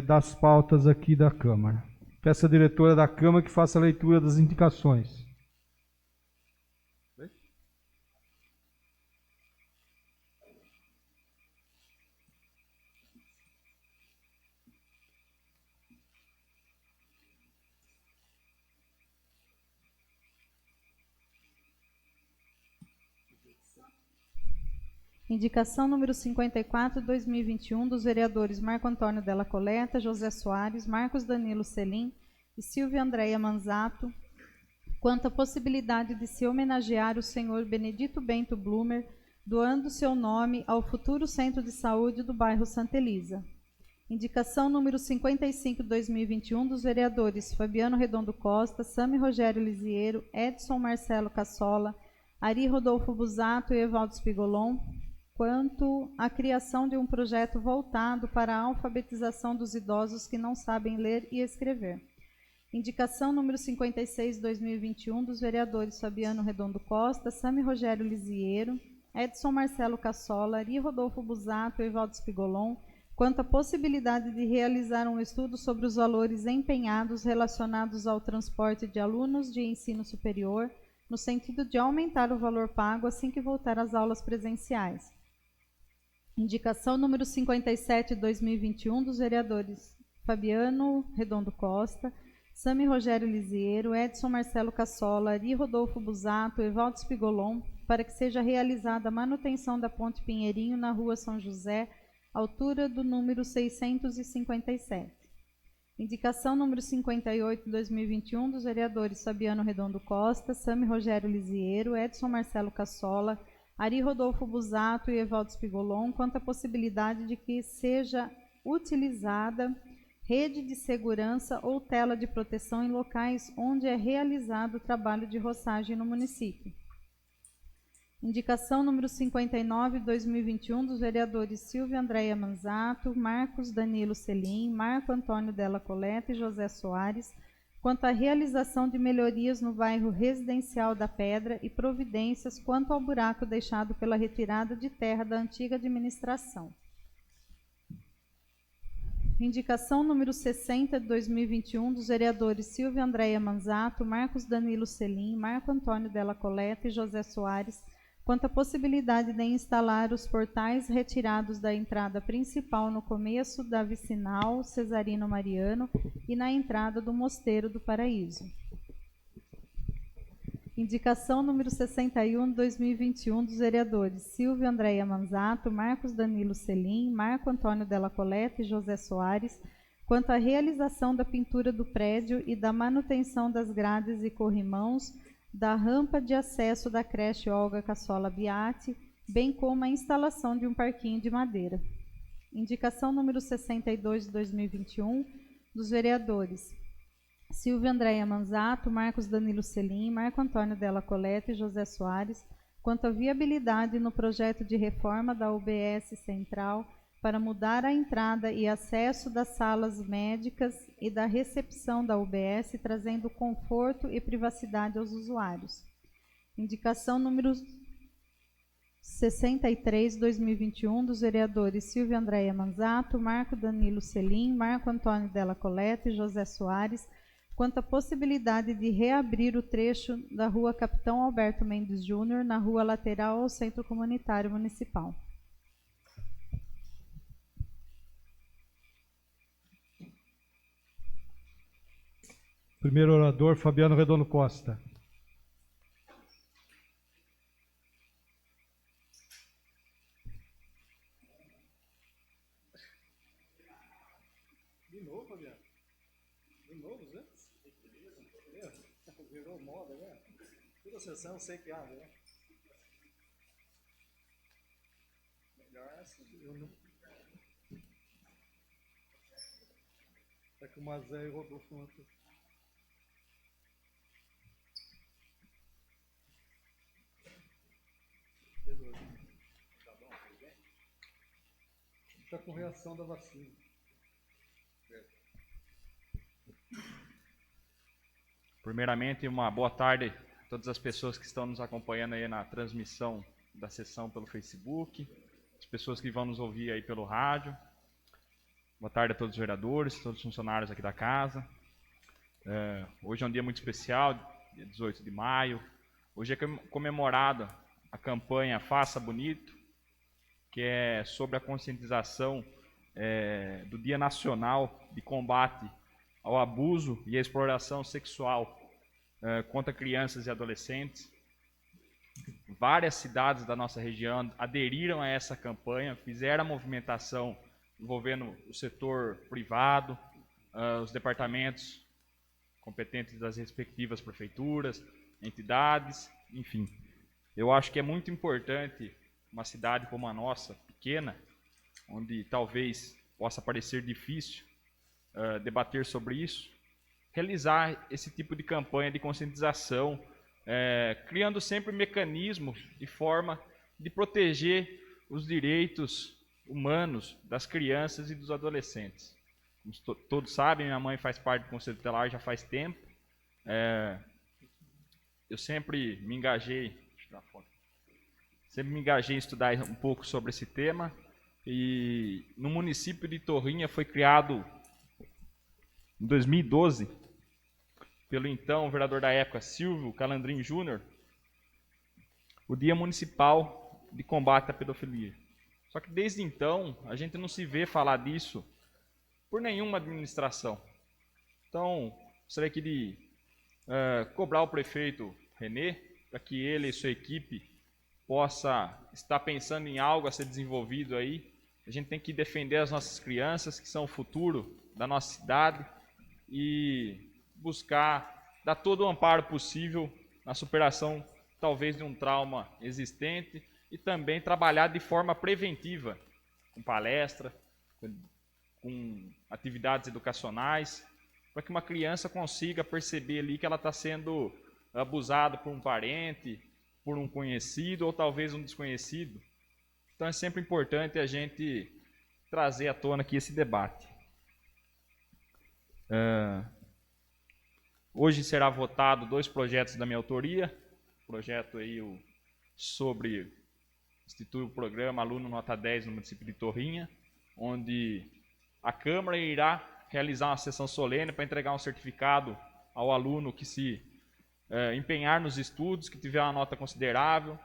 das pautas aqui da Câmara. Peço à diretora da Câmara que faça a leitura das indicações. Indicação número 54, 2021, dos vereadores Marco Antônio Della Coleta, José Soares, Marcos Danilo Selim e Silvia Andréia Manzato, quanto à possibilidade de se homenagear o senhor Benedito Bento Blumer, doando seu nome ao futuro Centro de Saúde do bairro Santa Elisa. Indicação número 55, 2021, dos vereadores Fabiano Redondo Costa, Sami Rogério Lisiero, Edson Marcelo Cassola, Ari Rodolfo Busato e Evaldo Spigolon, quanto à criação de um projeto voltado para a alfabetização dos idosos que não sabem ler e escrever. Indicação número 56, 2021, dos vereadores Fabiano Redondo Costa, Sami Rogério Lisiero, Edson Marcelo Cassola, Ari Rodolfo Busato e Evaldo Spigolon, quanto à possibilidade de realizar um estudo sobre os valores empenhados relacionados ao transporte de alunos de ensino superior, no sentido de aumentar o valor pago assim que voltar às aulas presenciais. Indicação número 57, 2021, dos vereadores Fabiano Redondo Costa, Sami Rogério Lisiero, Edson Marcelo Cassola, Ari Rodolfo Busato, Evaldo Spigolon, para que seja realizada a manutenção da Ponte Pinheirinho na Rua São José, altura do número 657. Indicação número 58, 2021, dos vereadores Fabiano Redondo Costa, Sami Rogério Lisiero, Edson Marcelo Cassola, Ari Rodolfo Busato e Evaldo Spigolon, quanto à possibilidade de que seja utilizada rede de segurança ou tela de proteção em locais onde é realizado o trabalho de roçagem no município. Indicação número 59, 2021, dos vereadores Silvia Andréia Manzato, Marcos Danilo Selim, Marco Antônio Della Coleta e José Soares, quanto à realização de melhorias no bairro residencial da Pedra e providências quanto ao buraco deixado pela retirada de terra da antiga administração. Indicação número 60, de 2021, dos vereadores Silvia Andréia Manzato, Marcos Danilo Selim, Marco Antônio Della Coleta e José Soares, quanto à possibilidade de instalar os portais retirados da entrada principal no começo da vicinal Cesarino Mariano e na entrada do Mosteiro do Paraíso. Indicação número 61, 2021, dos vereadores Silvia Andréia Manzato, Marcos Danilo Selim, Marco Antônio Della Coleta e José Soares, quanto à realização da pintura do prédio e da manutenção das grades e corrimãos da rampa de acesso da creche Olga Cassola Biati, bem como a instalação de um parquinho de madeira. Indicação número 62, de 2021, dos vereadores Silvia Andréia Manzato, Marcos Danilo Selim, Marco Antônio Della Coleta e José Soares, quanto à viabilidade no projeto de reforma da UBS Central para mudar a entrada e acesso das salas médicas e da recepção da UBS, trazendo conforto e privacidade aos usuários. Indicação número 63, 2021, dos vereadores Silvia Andréia Manzato, Marco Danilo Selim, Marco Antônio Della Coleta e José Soares, quanto à possibilidade de reabrir o trecho da Rua Capitão Alberto Mendes Júnior, na rua lateral ao Centro Comunitário Municipal. Primeiro orador, Fabiano Redondo Costa. De novo, Fabiano? De novo, Zé? Virou moda, né? Toda sessão eu sei que abre, né? Melhor assim. É que o Mazé e o Rodolfo não aqui. Está com reação da vacina. Primeiramente, uma boa tarde a todas as pessoas que estão nos acompanhando aí na transmissão da sessão pelo Facebook, as pessoas que vão nos ouvir aí pelo rádio. Boa tarde a todos os vereadores, todos os funcionários aqui da casa. Hoje é um dia muito especial, dia 18 de maio. Hoje é comemorada a campanha Faça Bonito, que é sobre a conscientização do Dia Nacional de Combate ao Abuso e à Exploração Sexual contra crianças e adolescentes. Várias cidades da nossa região aderiram a essa campanha, fizeram a movimentação envolvendo o setor privado, os departamentos competentes das respectivas prefeituras, entidades, enfim. Eu acho que é muito importante uma cidade como a nossa, pequena, onde talvez possa parecer difícil debater sobre isso, realizar esse tipo de campanha de conscientização, criando sempre mecanismos e forma de proteger os direitos humanos das crianças e dos adolescentes. Como todos sabem, minha mãe faz parte do Conselho Tutelar já faz tempo. Eu sempre me engajei em estudar um pouco sobre esse tema, e no município de Torrinha foi criado em 2012 pelo então vereador da época, Silvio Calandrin Júnior, o Dia Municipal de Combate à Pedofilia. Só que desde então a gente não se vê falar disso por nenhuma administração. Então, gostaria aqui de cobrar o prefeito Renê para que ele e sua equipe possa estar pensando em algo a ser desenvolvido aí. A gente tem que defender as nossas crianças, que são o futuro da nossa cidade, e buscar dar todo o amparo possível na superação, talvez, de um trauma existente, e também trabalhar de forma preventiva, com palestra, com atividades educacionais, para que uma criança consiga perceber ali que ela está sendo abusada por um parente, por um conhecido ou talvez um desconhecido. Então é sempre importante a gente trazer à tona aqui esse debate. Hoje será votado 2 projetos da minha autoria. O projeto aí sobre instituir o programa Aluno Nota 10 no município de Torrinha, onde a Câmara irá realizar uma sessão solene para entregar um certificado ao aluno que se empenhar nos estudos, que tiver uma nota considerável.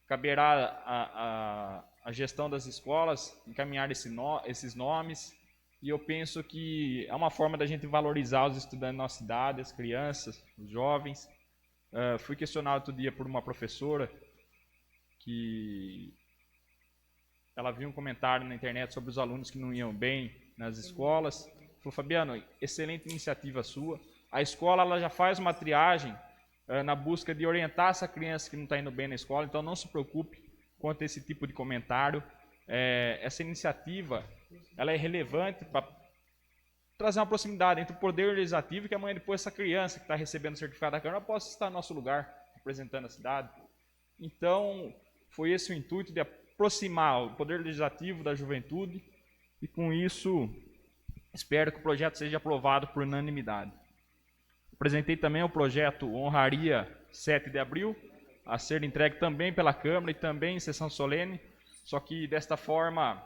Caberá a gestão das escolas encaminhar esses nomes, e eu penso que é uma forma da gente valorizar os estudantes da nossa cidade, as crianças, os jovens. Fui questionado outro dia por uma professora que ela viu um comentário na internet sobre os alunos que não iam bem nas escolas. Falou: Fabiano, excelente iniciativa sua. A escola ela já faz uma triagem na busca de orientar essa criança que não está indo bem na escola, então não se preocupe quanto a esse tipo de comentário. Essa iniciativa ela é relevante para trazer uma proximidade entre o Poder Legislativo e que amanhã depois essa criança que está recebendo o certificado da Câmara possa estar no nosso lugar, representando a cidade. Então, foi esse o intuito de aproximar o Poder Legislativo da juventude, e com isso espero que o projeto seja aprovado por unanimidade. Apresentei também o projeto Honraria 7 de abril, a ser entregue também pela Câmara e também em sessão solene, só que desta forma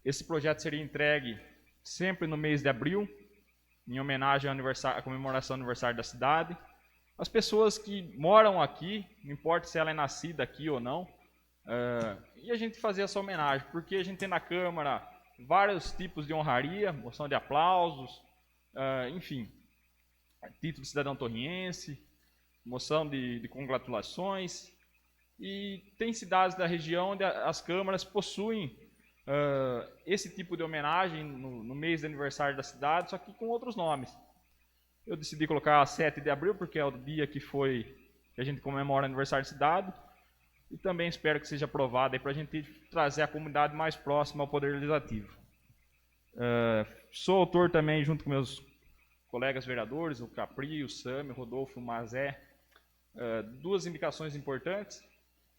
esse projeto seria entregue sempre no mês de abril, em homenagem à comemoração do aniversário da cidade. As pessoas que moram aqui, não importa se ela é nascida aqui ou não, e a gente fazer essa homenagem, porque a gente tem na Câmara vários tipos de honraria, moção de aplausos, enfim, título de cidadão torriense, moção de congratulações, e tem cidades da região onde as câmaras possuem esse tipo de homenagem no mês de aniversário da cidade, só que com outros nomes. Eu decidi colocar 7 de abril, porque é o dia que a gente comemora o aniversário da cidade, e também espero que seja aprovado para a gente trazer a comunidade mais próxima ao Poder Legislativo. Sou autor também, junto com meus colegas vereadores, o Capri, o Sami, o Rodolfo, o Mazé, 2 indicações importantes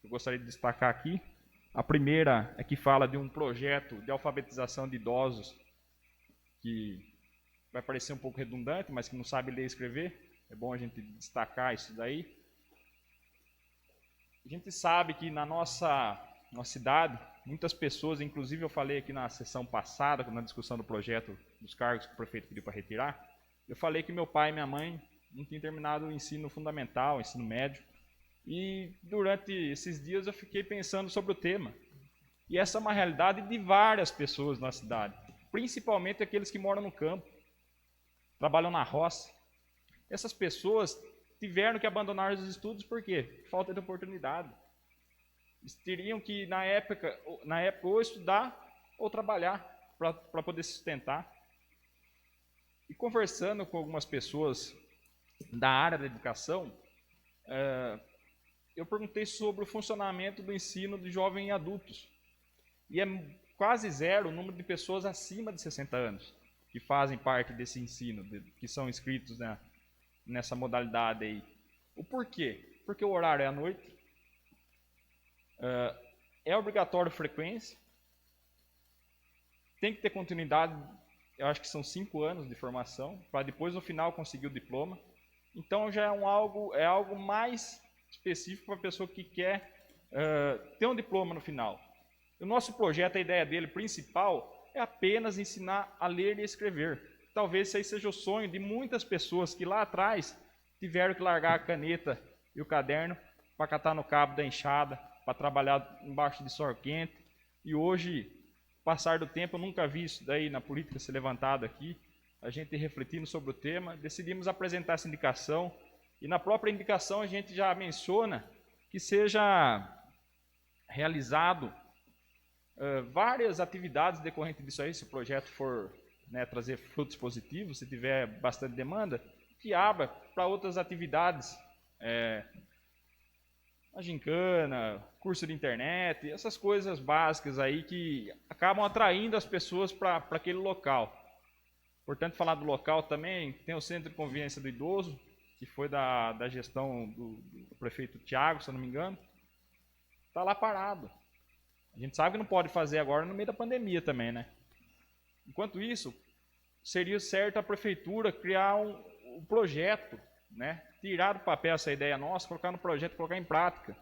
que eu gostaria de destacar aqui. A primeira é que fala de um projeto de alfabetização de idosos, que vai parecer um pouco redundante, mas que não sabe ler e escrever. É bom a gente destacar isso daí. A gente sabe que na nossa cidade, muitas pessoas, inclusive eu falei aqui na sessão passada, na discussão do projeto dos cargos que o prefeito pediu para retirar, eu falei que meu pai e minha mãe não tinham terminado o ensino fundamental, o ensino médio, e durante esses dias eu fiquei pensando sobre o tema. E essa é uma realidade de várias pessoas na cidade, principalmente aqueles que moram no campo, trabalham na roça. Essas pessoas tiveram que abandonar os estudos por quê? Falta de oportunidade. Eles teriam que, na época ou estudar ou trabalhar para poder se sustentar. E conversando com algumas pessoas da área da educação, eu perguntei sobre o funcionamento do ensino de jovens e adultos. E é quase zero o número de pessoas acima de 60 anos que fazem parte desse ensino, que são inscritos nessa modalidade aí. O porquê? Porque o horário é à noite, é obrigatório frequência, tem que ter continuidade, eu acho que são 5 anos de formação, para depois no final conseguir o diploma. Então já é algo mais específico para a pessoa que quer ter um diploma no final. O nosso projeto, a ideia dele principal é apenas ensinar a ler e escrever. Talvez esse aí seja o sonho de muitas pessoas que lá atrás tiveram que largar a caneta e o caderno para catar no cabo da enxada, para trabalhar embaixo de sol quente. E hoje, passar do tempo, eu nunca vi isso daí na política ser levantado aqui. A gente refletindo sobre o tema, decidimos apresentar essa indicação. E na própria indicação a gente já menciona que seja realizado várias atividades decorrentes disso aí, se o projeto for trazer frutos positivos, se tiver bastante demanda, que abra para outras atividades, a gincana, curso de internet, essas coisas básicas aí que acabam atraindo as pessoas para aquele local. Portanto, falar do local também, tem o Centro de Convivência do Idoso, que foi da gestão do prefeito Tiago, se eu não me engano, está lá parado. A gente sabe que não pode fazer agora no meio da pandemia também, né? Enquanto isso, seria certo a prefeitura criar um projeto, né? Tirar do papel essa ideia nossa, colocar no projeto, colocar em prática.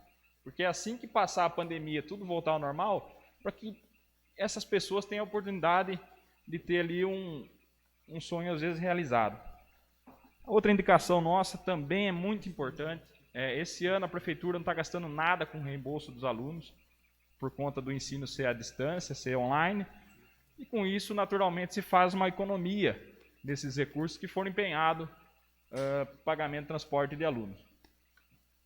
Porque assim que passar a pandemia, tudo voltar ao normal, para que essas pessoas tenham a oportunidade de ter ali um sonho, às vezes, realizado. Outra indicação nossa também é muito importante. Esse ano a prefeitura não está gastando nada com o reembolso dos alunos, por conta do ensino ser à distância, ser online, e com isso, naturalmente, se faz uma economia desses recursos que foram empenhados pagamento de transporte de alunos.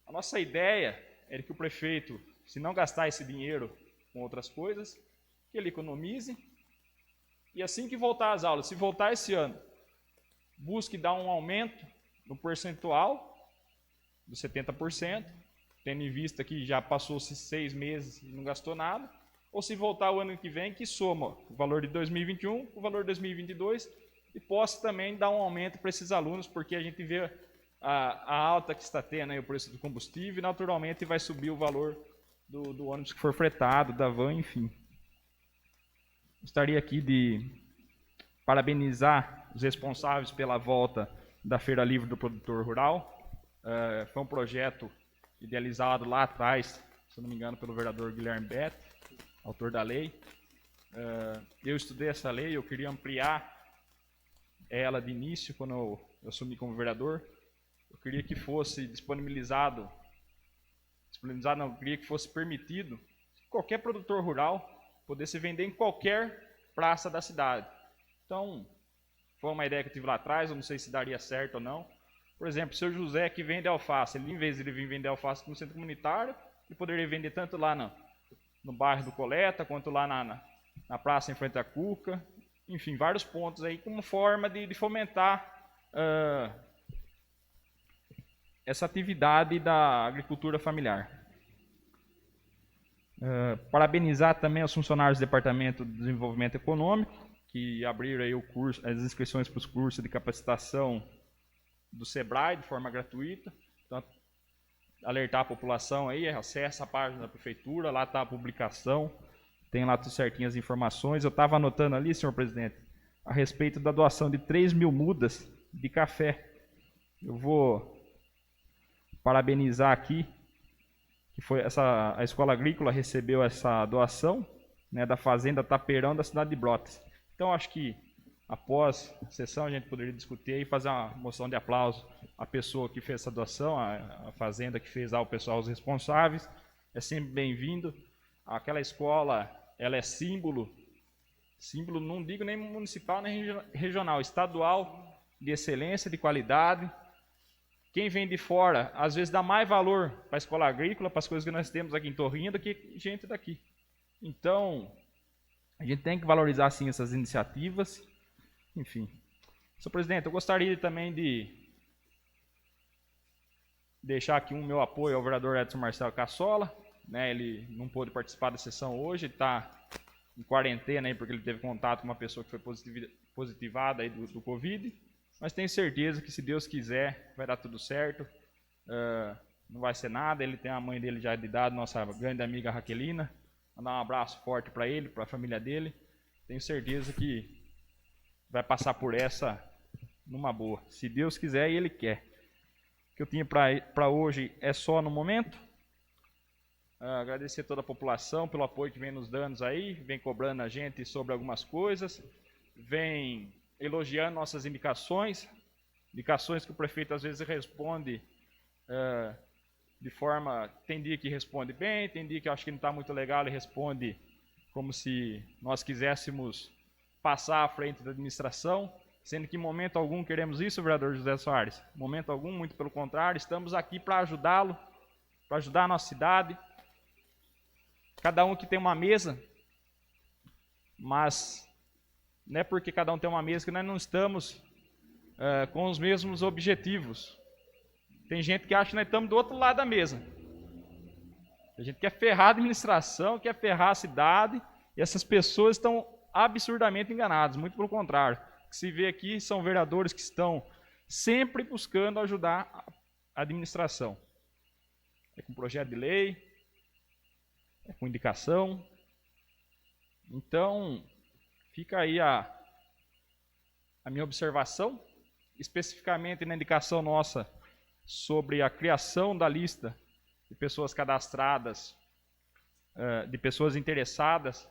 A nossa ideia é que o prefeito, se não gastar esse dinheiro com outras coisas, que ele economize, e assim que voltar às aulas, se voltar esse ano, busque dar um aumento no percentual dos 70%, tendo em vista que já passou-se 6 meses e não gastou nada, ou se voltar o ano que vem, que soma o valor de 2021 com o valor de 2022 e possa também dar um aumento para esses alunos, porque a gente vê a alta que está tendo aí o preço do combustível e naturalmente vai subir o valor do ônibus que for fretado, da van, enfim. Gostaria aqui de parabenizar os responsáveis pela volta da Feira Livre do Produtor Rural. Foi um projeto idealizado lá atrás, se não me engano, pelo vereador Guilherme Betti, autor da lei. Eu estudei essa lei, eu queria ampliar ela de início, quando eu assumi como vereador. Eu queria que fosse disponibilizado não, eu queria que fosse permitido qualquer produtor rural pudesse vender em qualquer praça da cidade. Então, foi uma ideia que eu tive lá atrás, eu não sei se daria certo ou não. Por exemplo, o seu José que vende alface, em vez de ele vir vender alface no centro comunitário, ele poderia vender tanto lá no bairro do Coleta, quanto lá na praça em frente à Cuca, enfim, vários pontos aí, como forma de fomentar essa atividade da agricultura familiar. Parabenizar também os funcionários do Departamento de Desenvolvimento Econômico, que abriram aí as inscrições para os cursos de capacitação do SEBRAE de forma gratuita. Então, alertar a população aí, acessa a página da prefeitura, lá está a publicação, tem lá tudo certinho as informações. Eu estava anotando ali, senhor presidente, a respeito da doação de 3.000 mudas de café. Eu vou parabenizar aqui, que foi a Escola Agrícola recebeu essa doação, né, da Fazenda Tapeirão da cidade de Brotas. Então, acho que após a sessão a gente poderia discutir e fazer uma moção de aplauso à pessoa que fez essa doação, a fazenda que fez, ao pessoal, os responsáveis. É sempre bem-vindo. Aquela escola, ela é símbolo, não digo nem municipal nem regional, estadual, de excelência, de qualidade. Quem vem de fora, às vezes dá mais valor para a escola agrícola, para as coisas que nós temos aqui em Torrinha, do que gente daqui. Então, a gente tem que valorizar, sim, essas iniciativas. Enfim. Senhor presidente, eu gostaria também de deixar aqui meu apoio ao vereador Edson Marcelo Cassola, né? Ele não pôde participar da sessão hoje, ele está em quarentena aí porque ele teve contato com uma pessoa que foi positivada aí do Covid, mas tenho certeza que, se Deus quiser, vai dar tudo certo, não vai ser nada. Ele tem a mãe dele já de idade, nossa grande amiga Raquelina, mandar um abraço forte para ele, para a família dele. Tenho certeza que vai passar por essa numa boa, se Deus quiser e Ele quer. O que eu tinha para hoje é só no momento. Agradecer a toda a população pelo apoio que vem nos dando aí, vem cobrando a gente sobre algumas coisas, vem elogiando nossas indicações que o prefeito às vezes responde de forma, tem dia que responde bem, tem dia que eu acho que não está muito legal, ele responde como se nós quiséssemos passar à frente da administração, sendo que em momento algum queremos isso, vereador José Soares. Em momento algum, muito pelo contrário, estamos aqui para ajudá-lo, para ajudar a nossa cidade. Cada um que tem uma mesa, mas não é porque cada um tem uma mesa que nós não estamos com os mesmos objetivos. Tem gente que acha que nós estamos do outro lado da mesa. A gente quer ferrar a administração, quer ferrar a cidade, e essas pessoas estão absurdamente enganadas, muito pelo contrário. O que se vê aqui são vereadores que estão sempre buscando ajudar a administração. É com projeto de lei, é com indicação. Então, fica aí a minha observação, especificamente na indicação nossa sobre a criação da lista de pessoas cadastradas, de pessoas interessadas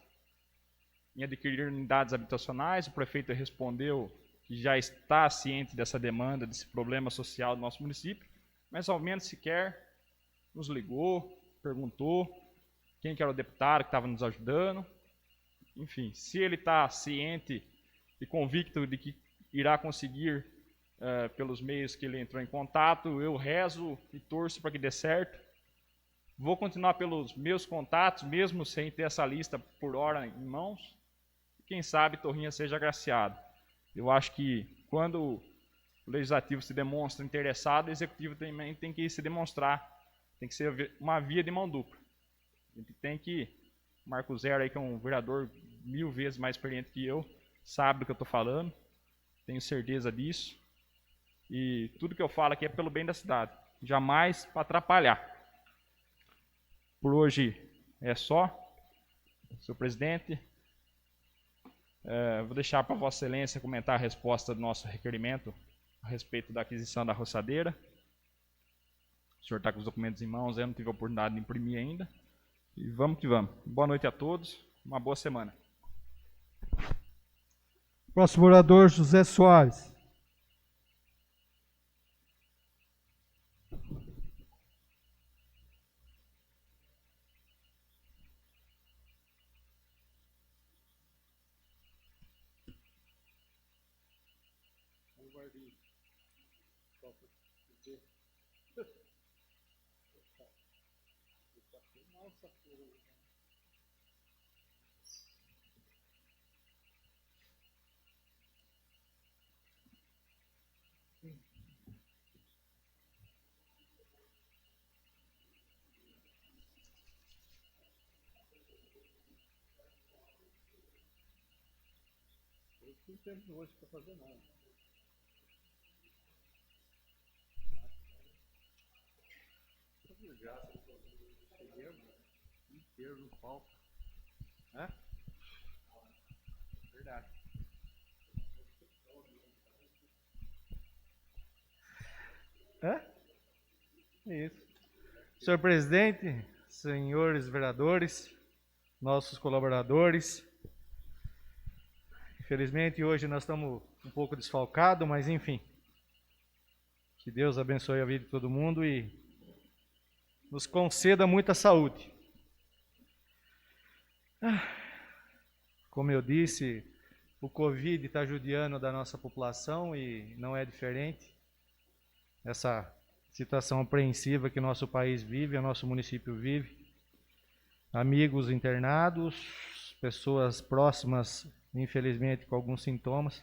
em adquirir unidades habitacionais. O prefeito respondeu que já está ciente dessa demanda, desse problema social do nosso município, mas ao menos sequer nos ligou, perguntou quem que era o deputado que estava nos ajudando. Enfim, se ele está ciente e convicto de que irá conseguir pelos meios que ele entrou em contato, eu rezo e torço para que dê certo. Vou continuar pelos meus contatos, mesmo sem ter essa lista por hora em mãos. Quem sabe Torrinha seja agraciado. Eu acho que quando o Legislativo se demonstra interessado, o Executivo também tem que se demonstrar. Tem que ser uma via de mão dupla. A gente tem que... Marco Zero, aí, que é um vereador 1000 vezes mais experiente que eu, sabe do que eu estou falando. Tenho certeza disso. E tudo que eu falo aqui é pelo bem da cidade. Jamais para atrapalhar. Por hoje é só, senhor presidente. Vou deixar para Vossa Excelência comentar a resposta do nosso requerimento a respeito da aquisição da roçadeira. O senhor está com os documentos em mãos, eu não tive a oportunidade de imprimir ainda. E vamos que vamos. Boa noite a todos, uma boa semana. Próximo orador, José Soares. Não tem tempo hoje para fazer nada. Inteiro no palco. Hã? Verdade. Isso. Senhor presidente, senhores vereadores, nossos colaboradores. Infelizmente hoje nós estamos um pouco desfalcados, mas enfim. Que Deus abençoe a vida de todo mundo e nos conceda muita saúde. Como eu disse, o Covid está judiando da nossa população e não é diferente. Essa situação apreensiva que nosso país vive, o nosso município vive. Amigos internados, pessoas próximas, infelizmente, com alguns sintomas,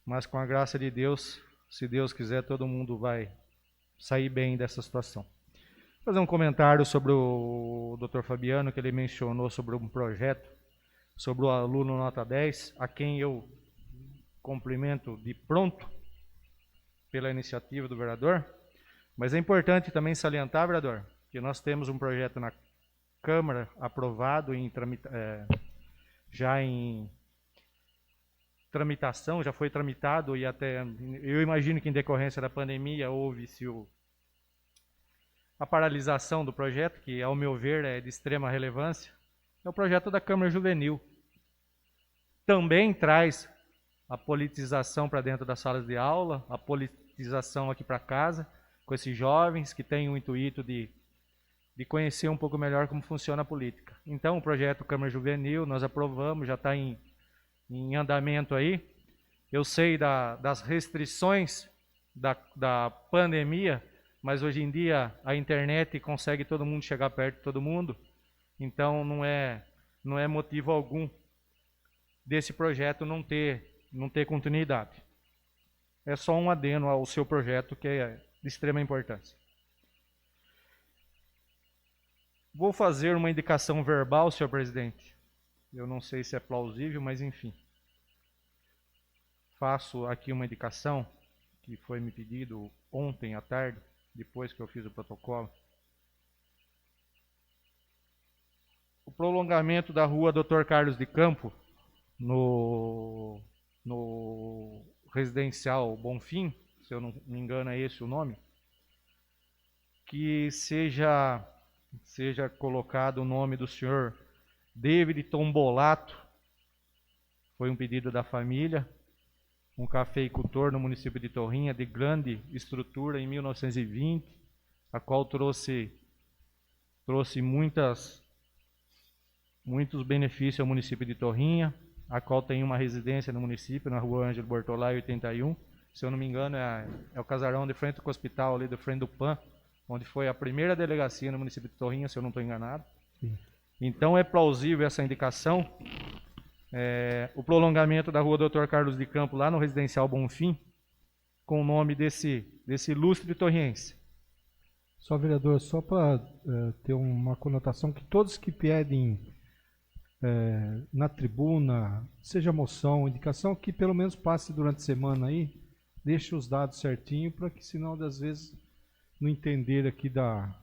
mas com a graça de Deus, se Deus quiser, todo mundo vai sair bem dessa situação. Vou fazer um comentário sobre o Dr. Fabiano, que ele mencionou sobre um projeto, sobre o aluno nota 10, a quem eu cumprimento de pronto pela iniciativa do vereador. Mas é importante também salientar, vereador, que nós temos um projeto na Câmara aprovado já em tramitação, já foi tramitado e até, eu imagino que em decorrência da pandemia houve-se a paralisação do projeto, que ao meu ver é de extrema relevância, é o projeto da Câmara Juvenil. Também traz a politização para dentro das salas de aula, a politização aqui para casa, com esses jovens que têm o intuito de conhecer um pouco melhor como funciona a política. Então, o projeto Câmara Juvenil, nós aprovamos, já está em andamento aí. Eu sei das restrições da pandemia, mas hoje em dia a internet consegue todo mundo chegar perto de todo mundo, então não é motivo algum desse projeto não ter continuidade. É só um adeno ao seu projeto que é de extrema importância. Vou fazer uma indicação verbal, senhor presidente. Eu não sei se é plausível, mas enfim. Faço aqui uma indicação que foi me pedido ontem à tarde, depois que eu fiz o protocolo. O prolongamento da rua Dr. Carlos de Campo, no residencial Bonfim, se eu não me engano é esse o nome, que seja colocado o nome do senhor David Tombolato, foi um pedido da família, um cafeicultor no município de Torrinha, de grande estrutura em 1920, a qual trouxe muitos benefícios ao município de Torrinha, a qual tem uma residência no município, na rua Ângelo Bortolai, 81, se eu não me engano é o casarão de frente com o hospital, ali de frente do PAN, onde foi a primeira delegacia no município de Torrinha, se eu não estou enganado. Sim. Então é plausível essa indicação. O prolongamento da rua Dr. Carlos de Campo, lá no residencial Bonfim, com o nome desse ilustre torriense. Só, vereador, só para ter uma conotação, que todos que pedem na tribuna, seja moção, indicação, que pelo menos passe durante a semana aí, deixe os dados certinho, para que senão, às vezes, não entender aqui da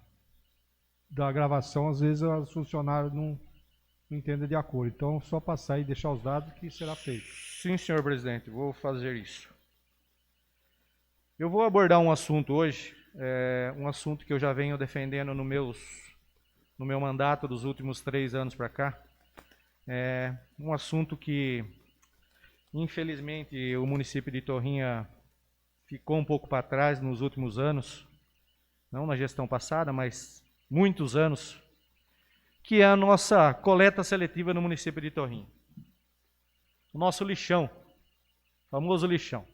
gravação, às vezes os funcionários não entendem de acordo. Então, só passar e deixar os dados que será feito. Sim, senhor presidente, vou fazer isso. Eu vou abordar um assunto hoje, um assunto que eu já venho defendendo no meu mandato dos últimos 3 anos para cá. É um assunto que, infelizmente, o município de Torrinha ficou um pouco para trás nos últimos anos, não na gestão passada, mas muitos anos, que é a nossa coleta seletiva no município de Torrinha. O nosso lixão, famoso lixão.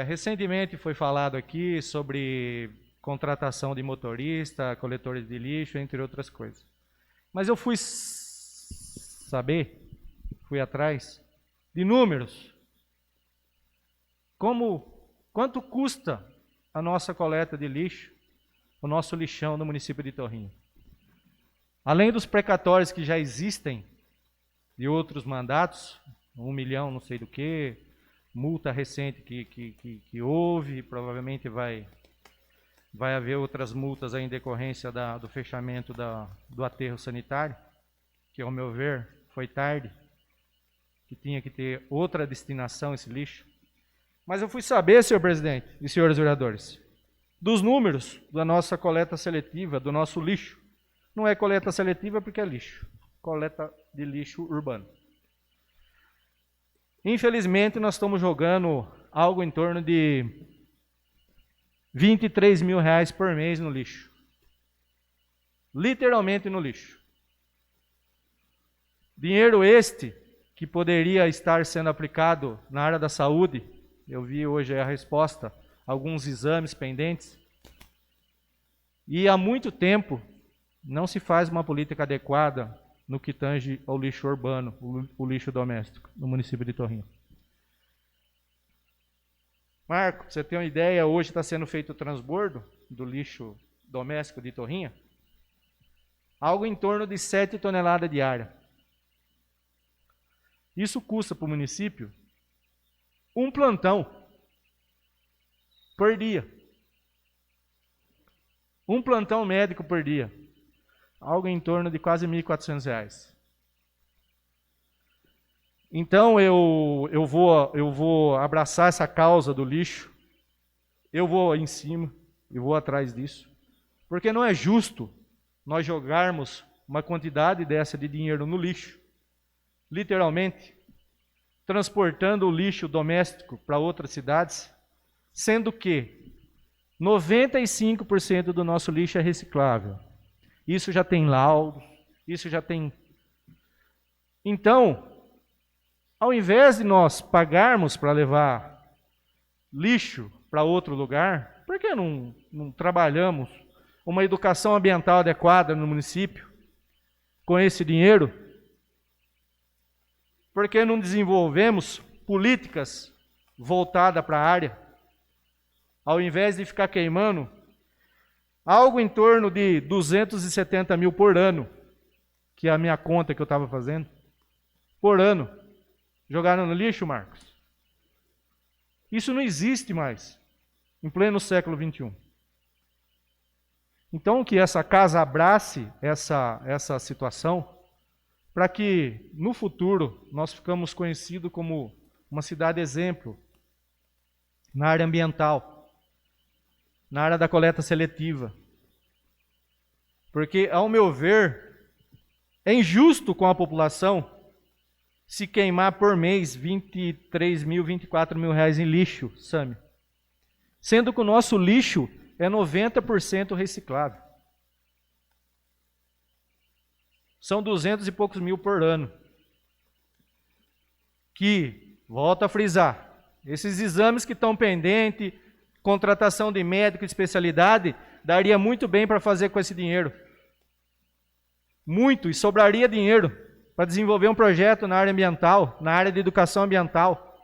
Recentemente foi falado aqui sobre contratação de motorista, coletores de lixo, entre outras coisas. Mas eu fui atrás de números. Quanto custa a nossa coleta de lixo, o nosso lixão no município de Torrinha? Além dos precatórios que já existem, de outros mandatos, 1 milhão não sei do que, multa recente que houve, provavelmente vai vai haver outras multas aí em decorrência do fechamento do aterro sanitário, que, ao meu ver, foi tarde, que tinha que ter outra destinação esse lixo. Mas eu fui saber, senhor presidente e senhores vereadores, dos números da nossa coleta seletiva, do nosso lixo. Não é coleta seletiva porque é lixo, coleta de lixo urbano. Infelizmente, nós estamos jogando algo em torno de R$23 mil por mês no lixo. Literalmente no lixo. Dinheiro este que poderia estar sendo aplicado na área da saúde. Eu vi hoje a resposta, alguns exames pendentes. E há muito tempo não se faz uma política adequada no que tange ao lixo urbano, o lixo doméstico, no município de Torrinha. Marco, você tem uma ideia, hoje está sendo feito o transbordo do lixo doméstico de Torrinha? Algo em torno de 7 toneladas diárias. Isso custa para o município um plantão por dia. Um plantão médico por dia. Algo em torno de quase R$1.400. Então eu vou abraçar essa causa do lixo. Eu vou em cima e vou atrás disso. Porque não é justo nós jogarmos uma quantidade dessa de dinheiro no lixo. Literalmente, transportando o lixo doméstico para outras cidades, sendo que 95% do nosso lixo é reciclável. Isso já tem laudo, isso já tem... Então, ao invés de nós pagarmos para levar lixo para outro lugar, por que não trabalhamos uma educação ambiental adequada no município com esse dinheiro? Por que não desenvolvemos políticas voltadas para a área? Ao invés de ficar queimando algo em torno de 270 mil por ano, que é a minha conta que eu estava fazendo, por ano, jogaram no lixo, Marcos? Isso não existe mais, em pleno século XXI. Então, que essa casa abrace essa situação, para que, no futuro, nós ficamos conhecidos como uma cidade exemplo na área ambiental, na área da coleta seletiva. Porque, ao meu ver, é injusto com a população se queimar por mês 23 mil, 24 mil reais em lixo, Sami. Sendo que o nosso lixo é 90% reciclável. São 200 e poucos mil por ano. Que, volto a frisar, esses exames que estão pendentes, contratação de médico de especialidade, daria muito bem para fazer com esse dinheiro. Muito, e sobraria dinheiro para desenvolver um projeto na área ambiental, na área de educação ambiental.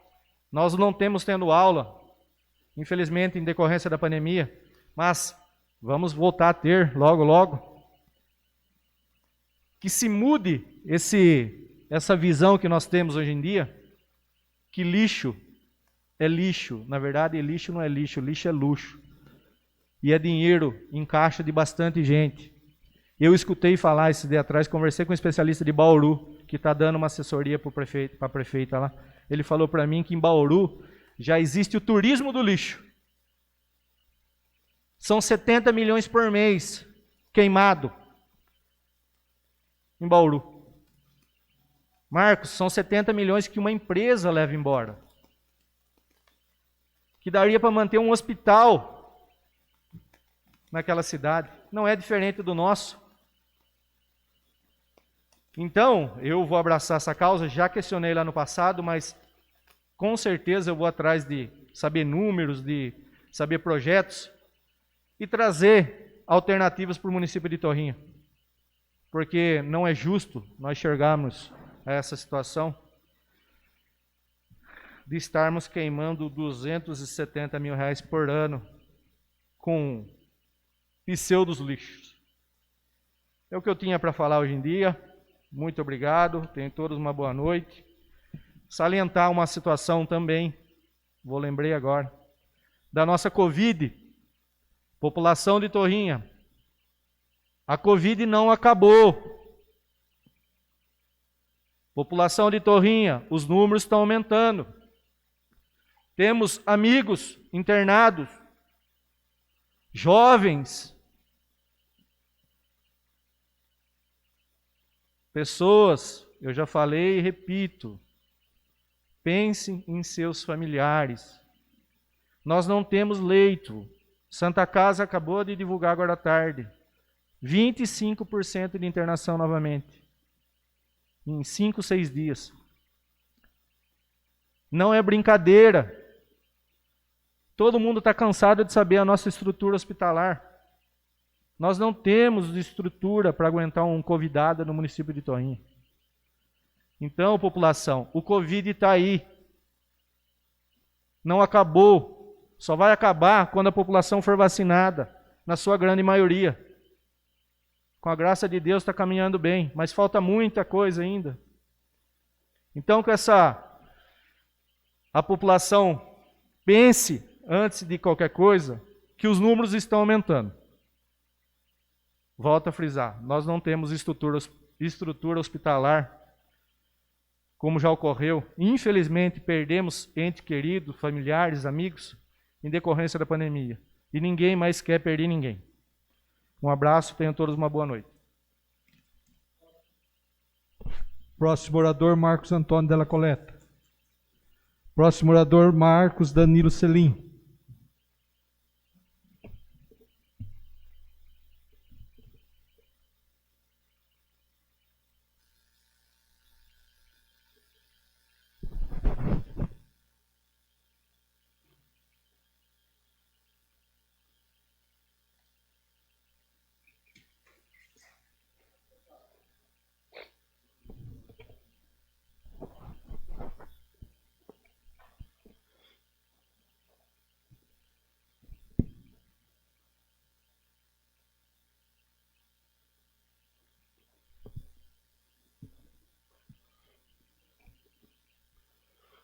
Nós não temos tendo aula, infelizmente, em decorrência da pandemia, mas vamos voltar a ter logo, logo. Que se mude essa visão que nós temos hoje em dia, que lixo é lixo. Na verdade, lixo não é lixo, lixo é luxo. E é dinheiro em caixa de bastante gente. Eu escutei falar esse dia atrás, conversei com um especialista de Bauru, que está dando uma assessoria para a prefeita lá. Ele falou para mim que em Bauru já existe o turismo do lixo. São 70 milhões por mês queimado em Bauru. Marcos, são 70 milhões que uma empresa leva embora. Que daria para manter um hospital naquela cidade. Não é diferente do nosso. Então, eu vou abraçar essa causa, já questionei lá no passado, mas com certeza eu vou atrás de saber números, de saber projetos e trazer alternativas para o município de Torrinha. Porque não é justo nós chegarmos a essa situação de estarmos queimando 270 mil reais por ano com pseudos lixos. É o que eu tinha para falar hoje em dia. Muito obrigado, tenham todos uma boa noite. Salientar uma situação também, lembrei agora, da nossa Covid, População de Torrinha, a Covid não acabou. População de Torrinha, os números estão aumentando. Temos amigos internados, jovens, pessoas, eu já falei e repito, pensem em seus familiares. Nós não temos leito. Santa Casa acabou de divulgar agora à tarde. 25% de internação novamente. Em 5, 6 dias. Não é brincadeira. Todo mundo está cansado de saber a nossa estrutura hospitalar. Nós não temos estrutura para aguentar um convidado no município de Torrinha. Então, população, o Covid está aí. Não acabou. Só vai acabar quando a população for vacinada, na sua grande maioria. Com a graça de Deus está caminhando bem, mas falta muita coisa ainda. Então, a população pense, antes de qualquer coisa, que os números estão aumentando. Volto a frisar, nós não temos estrutura hospitalar, como já ocorreu. Infelizmente, perdemos ente querido, familiares, amigos, em decorrência da pandemia. E ninguém mais quer perder ninguém. Um abraço, tenham todos uma boa noite. Próximo orador, Marcos Antônio Della Coleta. Próximo orador, Marcos Danilo Selim.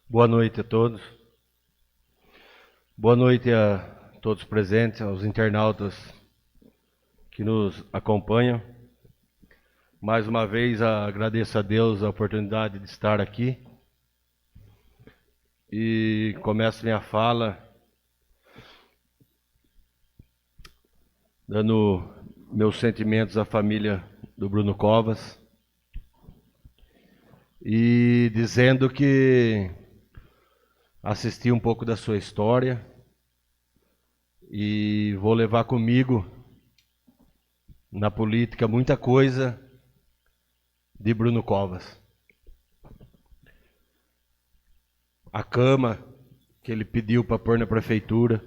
Boa noite a todos. Boa noite a todos presentes, aos internautas que nos acompanham. Mais uma vez agradeço a Deus a oportunidade de estar aqui. E começo minha fala dando meus sentimentos à família do Bruno Covas e dizendo que assisti um pouco da sua história e vou levar comigo na política muita coisa de Bruno Covas. A cama que ele pediu para pôr na prefeitura,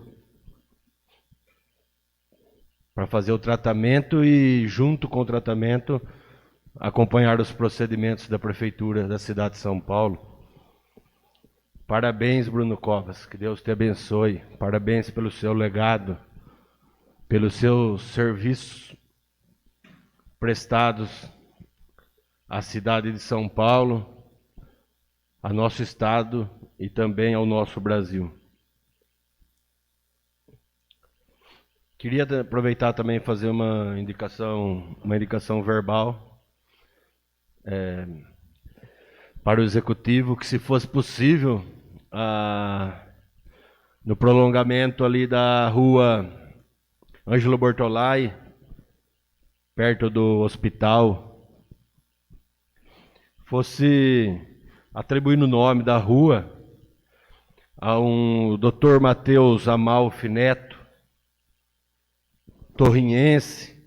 para fazer o tratamento e, junto com o tratamento, acompanhar os procedimentos da prefeitura da cidade de São Paulo. Parabéns, Bruno Covas, que Deus te abençoe. Parabéns pelo seu legado, pelos seus serviços prestados à cidade de São Paulo, a nosso estado e também ao nosso Brasil. Queria aproveitar também e fazer uma indicação verbal para o executivo, que, se fosse possível, no prolongamento ali da rua Ângelo Bortolai, perto do hospital, fosse atribuindo o nome da rua a um Dr. Matheus Amalfi Neto, torrinhense,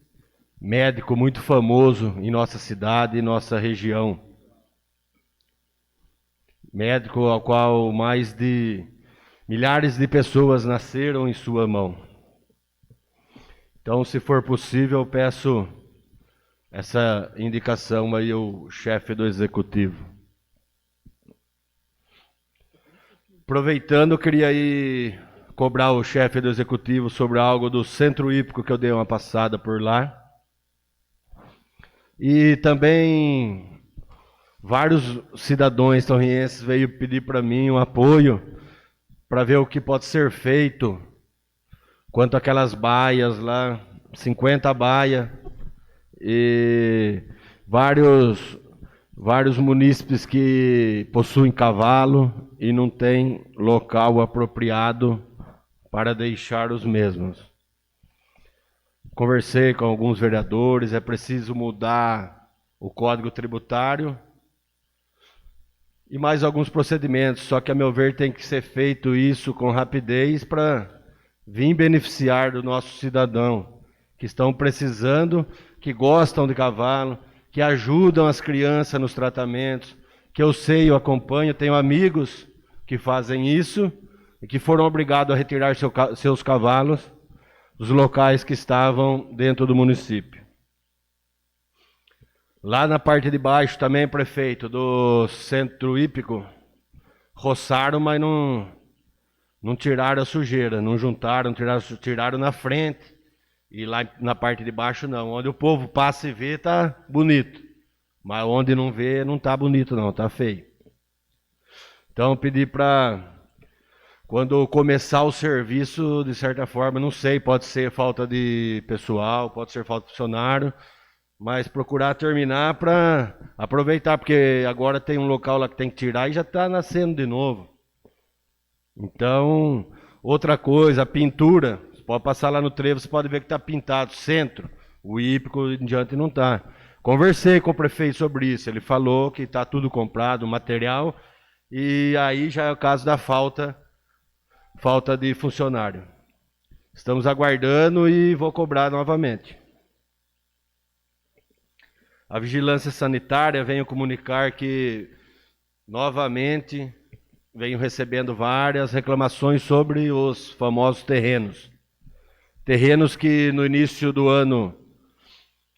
médico muito famoso em nossa cidade e nossa região. Médico ao qual mais de milhares de pessoas nasceram em sua mão. Então, se for possível, eu peço essa indicação aí ao chefe do executivo. Aproveitando, eu queria aí cobrar o chefe do executivo sobre algo do centro hípico, que eu dei uma passada por lá. E também vários cidadãos torrienses veio pedir para mim um apoio para ver o que pode ser feito quanto aquelas baias lá, 50 baias, e vários munícipes que possuem cavalo e não tem local apropriado para deixar os mesmos. Conversei com alguns vereadores, é preciso mudar o Código Tributário e mais alguns procedimentos, só que a meu ver tem que ser feito isso com rapidez para vir beneficiar do nosso cidadão, que estão precisando, que gostam de cavalo, que ajudam as crianças nos tratamentos, que eu sei, eu acompanho, tenho amigos que fazem isso e que foram obrigados a retirar seus cavalos dos locais que estavam dentro do município. Lá na parte de baixo também, prefeito, do centro hípico, roçaram, mas não tiraram a sujeira, não juntaram, tiraram na frente. E lá na parte de baixo não. Onde o povo passa e vê, tá bonito. Mas onde não vê, não tá bonito não, tá feio. Então pedi para, quando começar o serviço, de certa forma, não sei, pode ser falta de pessoal, pode ser falta de funcionário, mas procurar terminar para aproveitar, porque agora tem um local lá que tem que tirar e já está nascendo de novo. Então, outra coisa, a pintura. Pode passar lá no trevo, você pode ver que está pintado, centro. O hípico em diante não está. Conversei com o prefeito sobre isso, ele falou que está tudo comprado, o material, e aí já é o caso da falta de funcionário. Estamos aguardando e vou cobrar novamente. A vigilância sanitária, venho comunicar que novamente venho recebendo várias reclamações sobre os famosos terrenos. Terrenos que no início do ano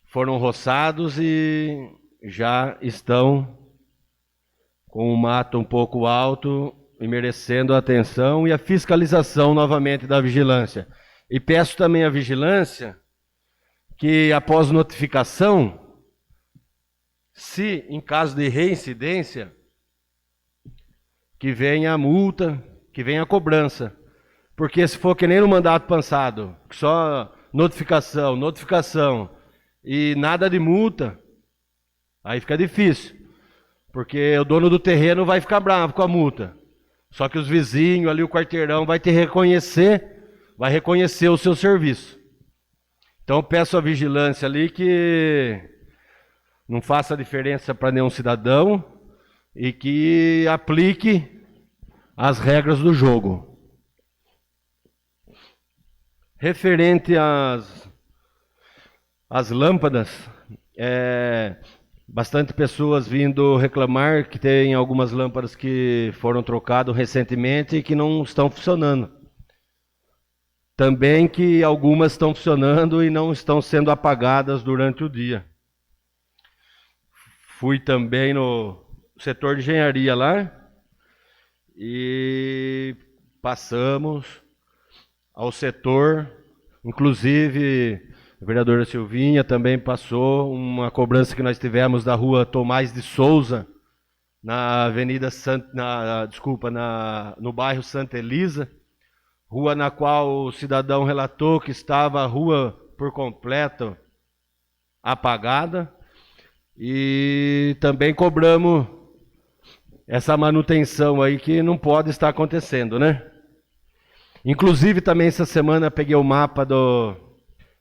foram roçados e já estão com o mato um pouco alto e merecendo a atenção e a fiscalização novamente da vigilância. E peço também à vigilância que, após notificação, se em caso de reincidência, que venha a multa, que venha a cobrança. Porque se for que nem no mandato passado, só notificação e nada de multa, aí fica difícil. Porque o dono do terreno vai ficar bravo com a multa. Só que os vizinhos ali, o quarteirão, vai reconhecer o seu serviço. Então eu peço à vigilância ali que não faça diferença para nenhum cidadão e que aplique as regras do jogo. Referente às lâmpadas, bastante pessoas vindo reclamar que tem algumas lâmpadas que foram trocadas recentemente e que não estão funcionando. Também que algumas estão funcionando e não estão sendo apagadas durante o dia. Fui também no setor de engenharia lá e passamos ao setor, inclusive a vereadora Silvinha também passou uma cobrança que nós tivemos da rua Tomás de Souza, na Avenida no bairro Santa Elisa, rua na qual o cidadão relatou que estava a rua por completo apagada, e também cobramos essa manutenção aí que não pode estar acontecendo, né? Inclusive, também essa semana peguei o mapa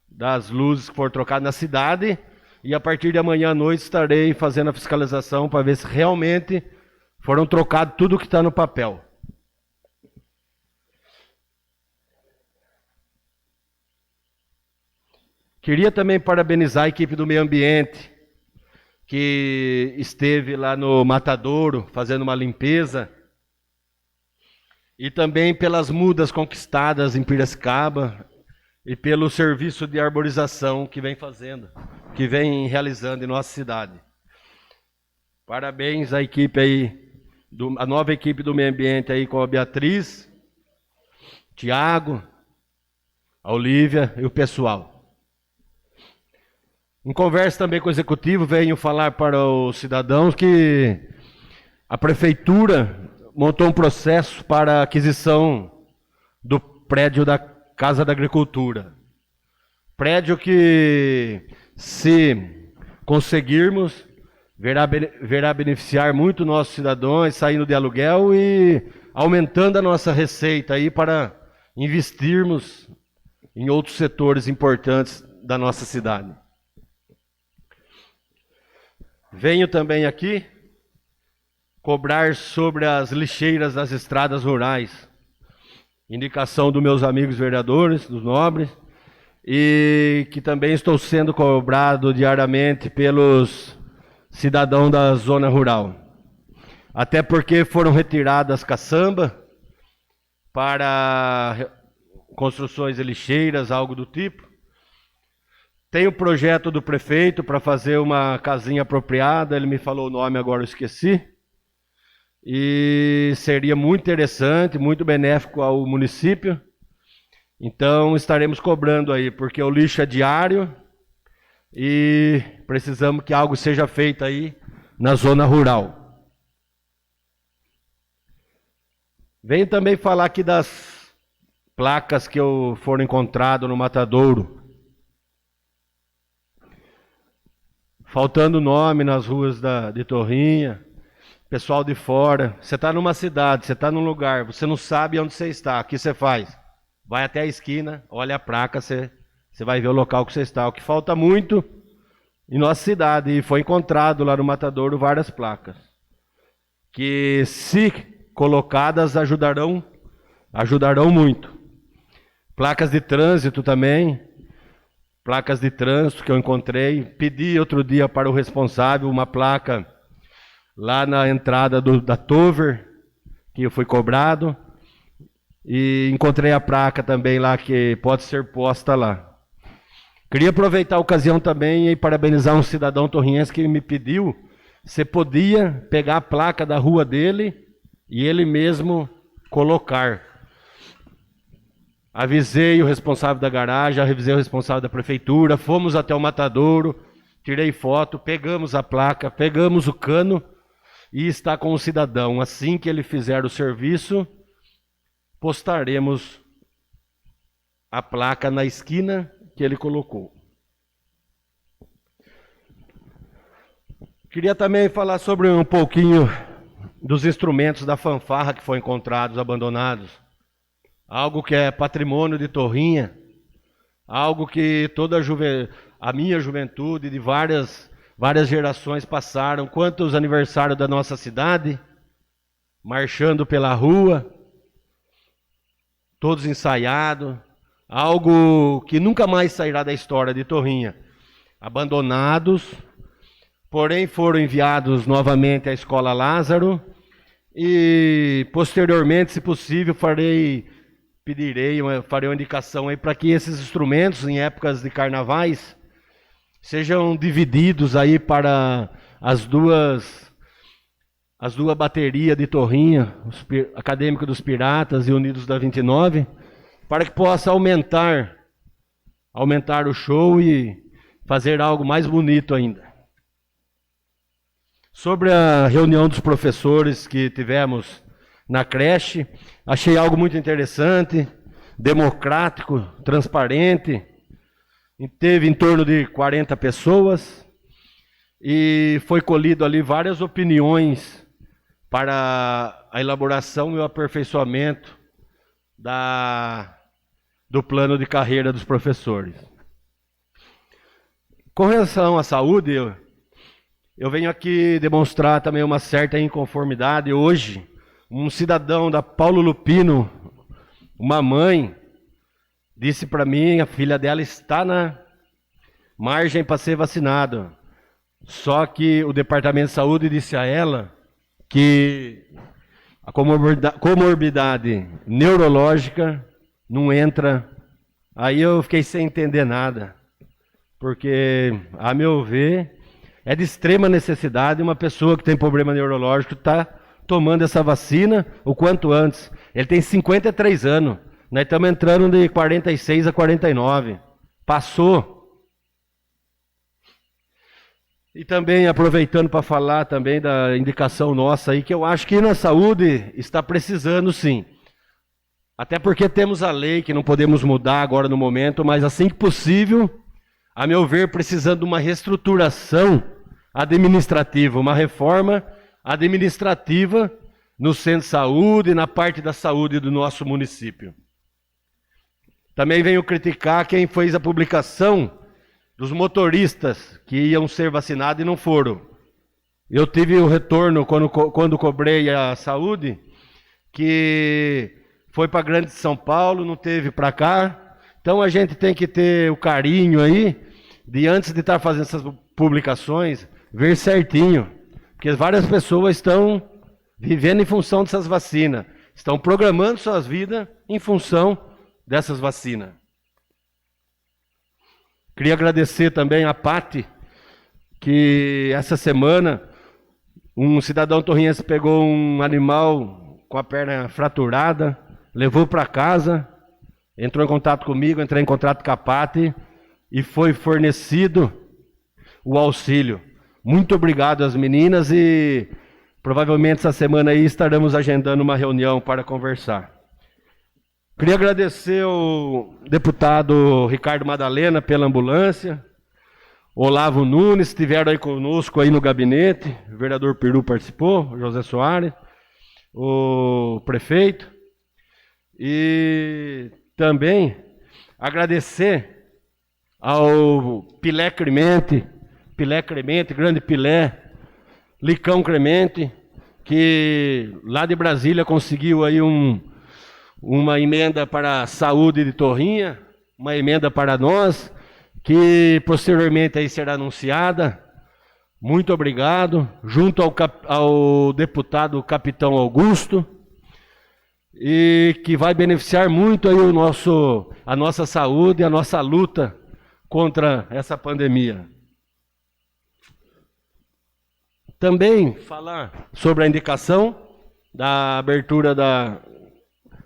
das luzes que foram trocadas na cidade e a partir de amanhã à noite estarei fazendo a fiscalização para ver se realmente foram trocados tudo que está no papel. Queria também parabenizar a equipe do meio ambiente que esteve lá no Matadouro fazendo uma limpeza. E também pelas mudas conquistadas em Piracicaba e pelo serviço de arborização que vem fazendo, que vem realizando em nossa cidade. Parabéns à equipe aí, a nova equipe do meio ambiente aí com a Beatriz, Tiago, a Olívia e o pessoal. Em conversa também com o executivo, venho falar para os cidadãos que a prefeitura montou um processo para a aquisição do prédio da Casa da Agricultura. Prédio que, se conseguirmos, verá beneficiar muito nossos cidadãos saindo de aluguel e aumentando a nossa receita aí para investirmos em outros setores importantes da nossa cidade. Venho também aqui cobrar sobre as lixeiras das estradas rurais. Indicação dos meus amigos vereadores, dos nobres, e que também estou sendo cobrado diariamente pelos cidadãos da zona rural. Até porque foram retiradas caçambas para construções de lixeiras, algo do tipo. Tem o projeto do prefeito para fazer uma casinha apropriada, ele me falou o nome, agora eu esqueci. E seria muito interessante, muito benéfico ao município. Então estaremos cobrando aí, porque o lixo é diário e precisamos que algo seja feito aí na zona rural. Venho também falar aqui das placas que foram encontradas no matadouro. Faltando nome nas ruas de Torrinha, pessoal de fora. Você está numa cidade, você está num lugar, você não sabe onde você está, o que você faz? Vai até a esquina, olha a placa, você vai ver o local que você está. O que falta muito em nossa cidade, e foi encontrado lá no matadouro várias placas, que se colocadas ajudarão muito. Placas de trânsito também. Placas de trânsito que eu encontrei. Pedi outro dia para o responsável uma placa lá na entrada da Tover, que eu fui cobrado. E encontrei a placa também lá que pode ser posta lá. Queria aproveitar a ocasião também e parabenizar um cidadão torriense que me pediu se podia pegar a placa da rua dele e ele mesmo colocar. Avisei o responsável da garagem, avisei o responsável da prefeitura, fomos até o matadouro, tirei foto, pegamos a placa, pegamos o cano e está com o cidadão. Assim que ele fizer o serviço, postaremos a placa na esquina que ele colocou. Queria também falar sobre um pouquinho dos instrumentos da fanfarra que foram encontrados abandonados. Algo que é patrimônio de Torrinha, algo que toda a minha juventude de várias gerações passaram. Quantos aniversários da nossa cidade, marchando pela rua, todos ensaiados, algo que nunca mais sairá da história de Torrinha. Abandonados, porém foram enviados novamente à Escola Lázaro e posteriormente, se possível, farei uma indicação aí para que esses instrumentos, em épocas de carnavais, sejam divididos aí para as duas baterias de Torrinha, Acadêmico dos Piratas e Unidos da 29, para que possa aumentar o show e fazer algo mais bonito ainda. Sobre a reunião dos professores que tivemos na creche, achei algo muito interessante, democrático, transparente. Teve em torno de 40 pessoas e foi colhido ali várias opiniões para a elaboração e o aperfeiçoamento do plano de carreira dos professores. Com relação à saúde, eu venho aqui demonstrar também uma certa inconformidade. Hoje, um cidadão da Paulo Lupino, uma mãe, disse para mim, a filha dela está na margem para ser vacinada. Só que o Departamento de Saúde disse a ela que a comorbidade neurológica não entra. Aí eu fiquei sem entender nada. Porque, a meu ver, é de extrema necessidade uma pessoa que tem problema neurológico estar tomando essa vacina o quanto antes. Ele tem 53 anos. Nós estamos entrando de 46 a 49. Passou. E também aproveitando para falar também da indicação nossa aí, que eu acho que na saúde está precisando sim. Até porque temos a lei que não podemos mudar agora no momento, mas assim que possível, a meu ver, precisando de uma reestruturação administrativa, uma reforma administrativa no centro de saúde e na parte da saúde do nosso município. Também venho criticar quem fez a publicação dos motoristas que iam ser vacinados e não foram. Eu tive o retorno quando cobrei a saúde, que foi para Grande São Paulo, não teve para cá. Então a gente tem que ter o carinho aí, de antes de estar fazendo essas publicações, ver certinho. Porque várias pessoas estão vivendo em função dessas vacinas, estão programando suas vidas em função dessas vacinas. Queria agradecer também a Pati, que essa semana um cidadão torriense pegou um animal com a perna fraturada, levou para casa, entrou em contato comigo, entrei em contato com a Pati e foi fornecido o auxílio. Muito obrigado às meninas e provavelmente essa semana aí estaremos agendando uma reunião para conversar. Queria agradecer ao deputado Ricardo Madalena pela ambulância, Olavo Nunes, estiveram aí conosco aí no gabinete, o vereador Peru participou, José Soares, o prefeito, e também agradecer ao Pilé Clemente, Grande Pilé, Licão Clemente, que lá de Brasília conseguiu aí uma emenda para a saúde de Torrinha, uma emenda para nós, que posteriormente aí será anunciada. Muito obrigado, junto ao deputado Capitão Augusto, e que vai beneficiar muito aí a nossa saúde, a nossa luta contra essa pandemia. Também falar sobre a indicação da abertura da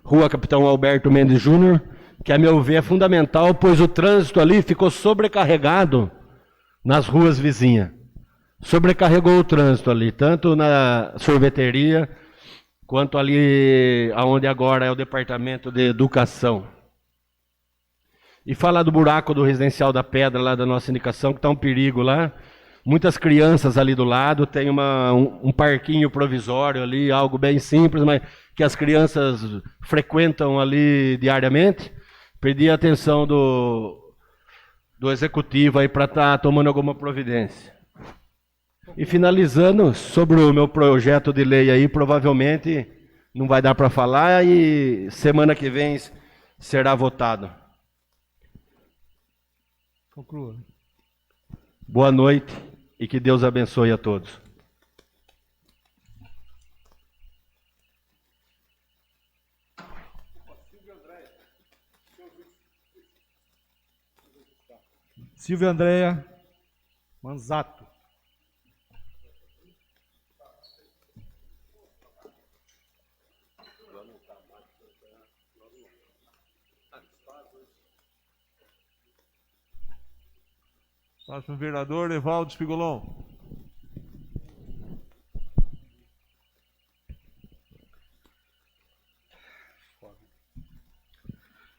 Rua Capitão Alberto Mendes Júnior, que a meu ver é fundamental, pois o trânsito ali ficou sobrecarregado nas ruas vizinhas. Sobrecarregou o trânsito ali, tanto na sorveteria, quanto ali onde agora é o Departamento de Educação. E falar do buraco do Residencial da Pedra, lá da nossa indicação, que está um perigo lá. Muitas crianças ali do lado, tem um parquinho provisório ali, algo bem simples, mas que as crianças frequentam ali diariamente. Pedi a atenção do executivo aí para estar tomando alguma providência. E finalizando, sobre o meu projeto de lei aí, provavelmente não vai dar para falar e semana que vem será votado. Conclua. Boa noite e que Deus abençoe a todos. Silvia Andréa Manzato. Próximo vereador, Evaldo Spigolon.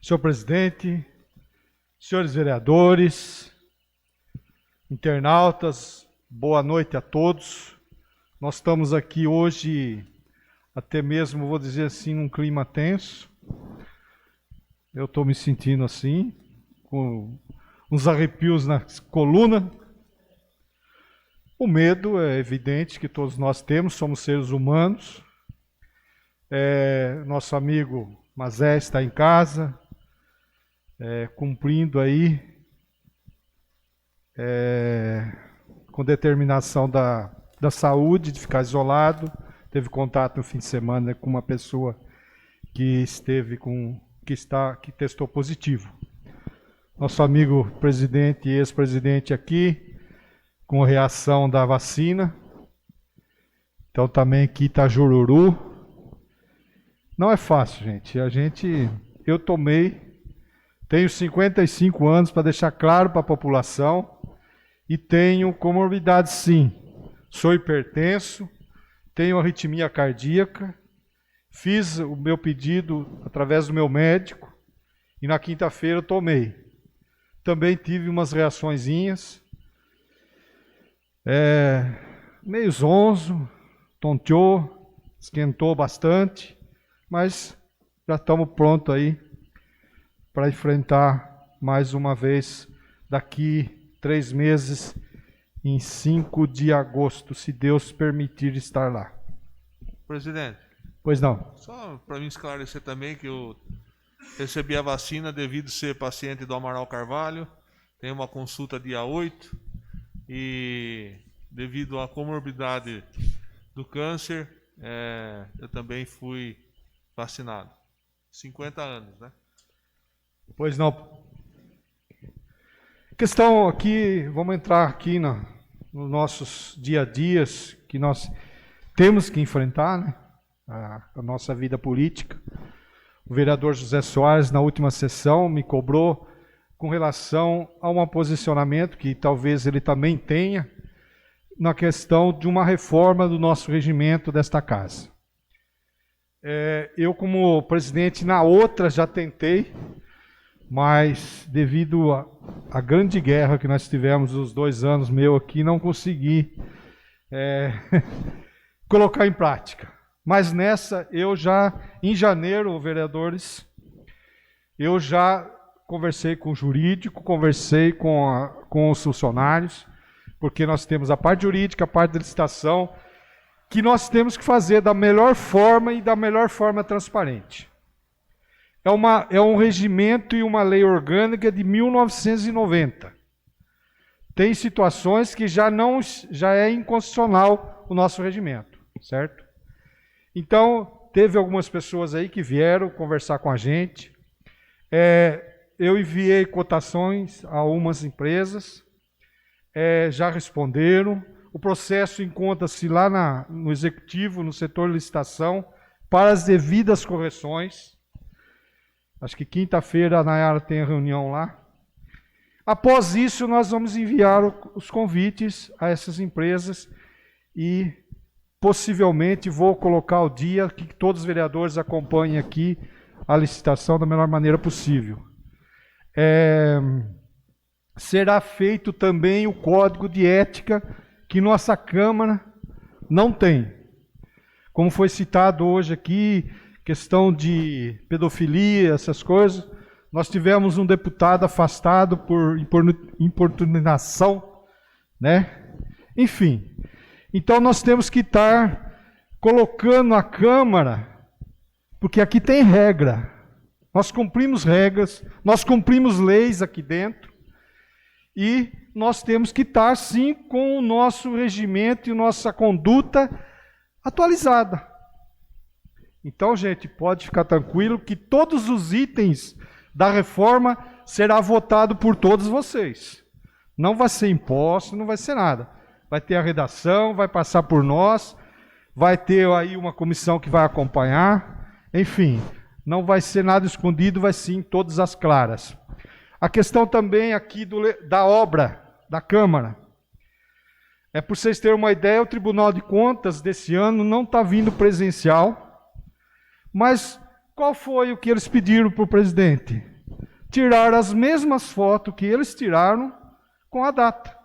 Senhor presidente, senhores vereadores, internautas, boa noite a todos. Nós estamos aqui hoje, até mesmo, vou dizer assim, num clima tenso. Eu estou me sentindo assim, com uns arrepios na coluna. O medo é evidente que todos nós temos, somos seres humanos. Nosso amigo Mazé está em casa, cumprindo aí com determinação da saúde, de ficar isolado. Teve contato no fim de semana com uma pessoa que testou positivo. Nosso amigo presidente e ex-presidente aqui, com reação da vacina. Então também aqui Itajururu. Não é fácil, gente. Eu tomei, tenho 55 anos, para deixar claro para a população, e tenho comorbidade sim. Sou hipertenso, tenho arritmia cardíaca fiz o meu pedido através do meu médico e na quinta-feira eu tomei. Também tive umas reaçõezinhas, meio zonzo, tonteou, esquentou bastante, mas já estamos prontos aí para enfrentar mais uma vez daqui 3 meses, em 5 de agosto, se Deus permitir estar lá. Presidente, Pois não. só para me esclarecer também que eu recebi a vacina devido ser paciente do Amaral Carvalho, tenho uma consulta dia 8 e devido à comorbidade do câncer, eu também fui vacinado. 50 anos, né? Pois não. Questão aqui, vamos entrar aqui nos nossos dia a dias que nós temos que enfrentar, né? A nossa vida política. O vereador José Soares, na última sessão, me cobrou com relação a um posicionamento que talvez ele também tenha na questão de uma reforma do nosso regimento desta casa. Eu, como presidente, na outra já tentei, mas devido à grande guerra que nós tivemos os 2 anos meu aqui, não consegui colocar em prática. Mas nessa, eu já, em janeiro, vereadores, eu já conversei com o jurídico, conversei com os funcionários, porque nós temos a parte jurídica, a parte da licitação, que nós temos que fazer da melhor forma e da melhor forma transparente. É um regimento e uma lei orgânica de 1990. Tem situações que já é inconstitucional o nosso regimento, certo? Então, teve algumas pessoas aí que vieram conversar com a gente. Eu enviei cotações a umas empresas, já responderam. O processo encontra-se lá no executivo, no setor de licitação, para as devidas correções. Acho que quinta-feira a Nayara tem a reunião lá. Após isso, nós vamos enviar os convites a essas empresas e possivelmente vou colocar o dia que todos os vereadores acompanhem aqui a licitação da melhor maneira possível. Será feito também o código de ética que nossa Câmara não tem. Como foi citado hoje aqui, questão de pedofilia, essas coisas, nós tivemos um deputado afastado por importunação, né? Enfim, então nós temos que estar colocando a Câmara, porque aqui tem regra, nós cumprimos regras, nós cumprimos leis aqui dentro, e nós temos que estar, sim, com o nosso regimento e nossa conduta atualizada. Então, gente, pode ficar tranquilo que todos os itens da reforma será votado por todos vocês. Não vai ser imposto, não vai ser nada. Vai ter a redação, vai passar por nós, vai ter aí uma comissão que vai acompanhar. Enfim, não vai ser nada escondido, vai sim todas as claras. A questão também aqui da obra da Câmara. Para vocês terem uma ideia, o Tribunal de Contas desse ano não está vindo presencial. Mas qual foi o que eles pediram para o presidente? Tirar as mesmas fotos que eles tiraram com a data.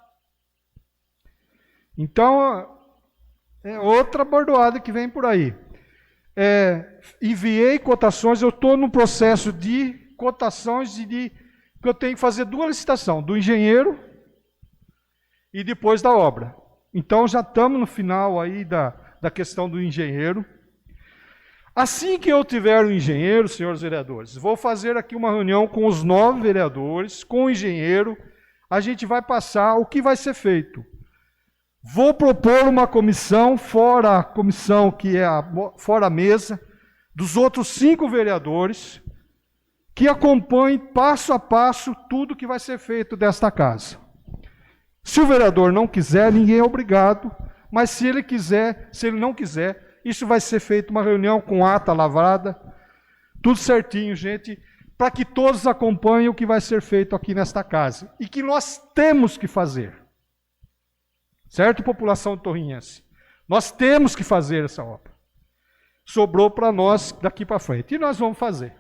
Então, é outra bordoada que vem por aí. Enviei cotações, eu estou no processo de cotações que eu tenho que fazer 2 licitações, do engenheiro e depois da obra. Então, já estamos no final aí da questão do engenheiro. Assim que eu tiver o engenheiro, senhores vereadores, vou fazer aqui uma reunião com os 9 vereadores, com o engenheiro, a gente vai passar o que vai ser feito. Vou propor uma comissão, fora a comissão que é fora a mesa, dos outros 5 vereadores, que acompanhem passo a passo tudo que vai ser feito desta casa. Se o vereador não quiser, ninguém é obrigado, mas se ele quiser, se ele não quiser, isso vai ser feito uma reunião com ata lavrada, tudo certinho, gente, para que todos acompanhem o que vai ser feito aqui nesta casa. E que nós temos que fazer. Certo, população torrinhense? Nós temos que fazer essa obra. sobrou para nós daqui para frente. E nós vamos fazer.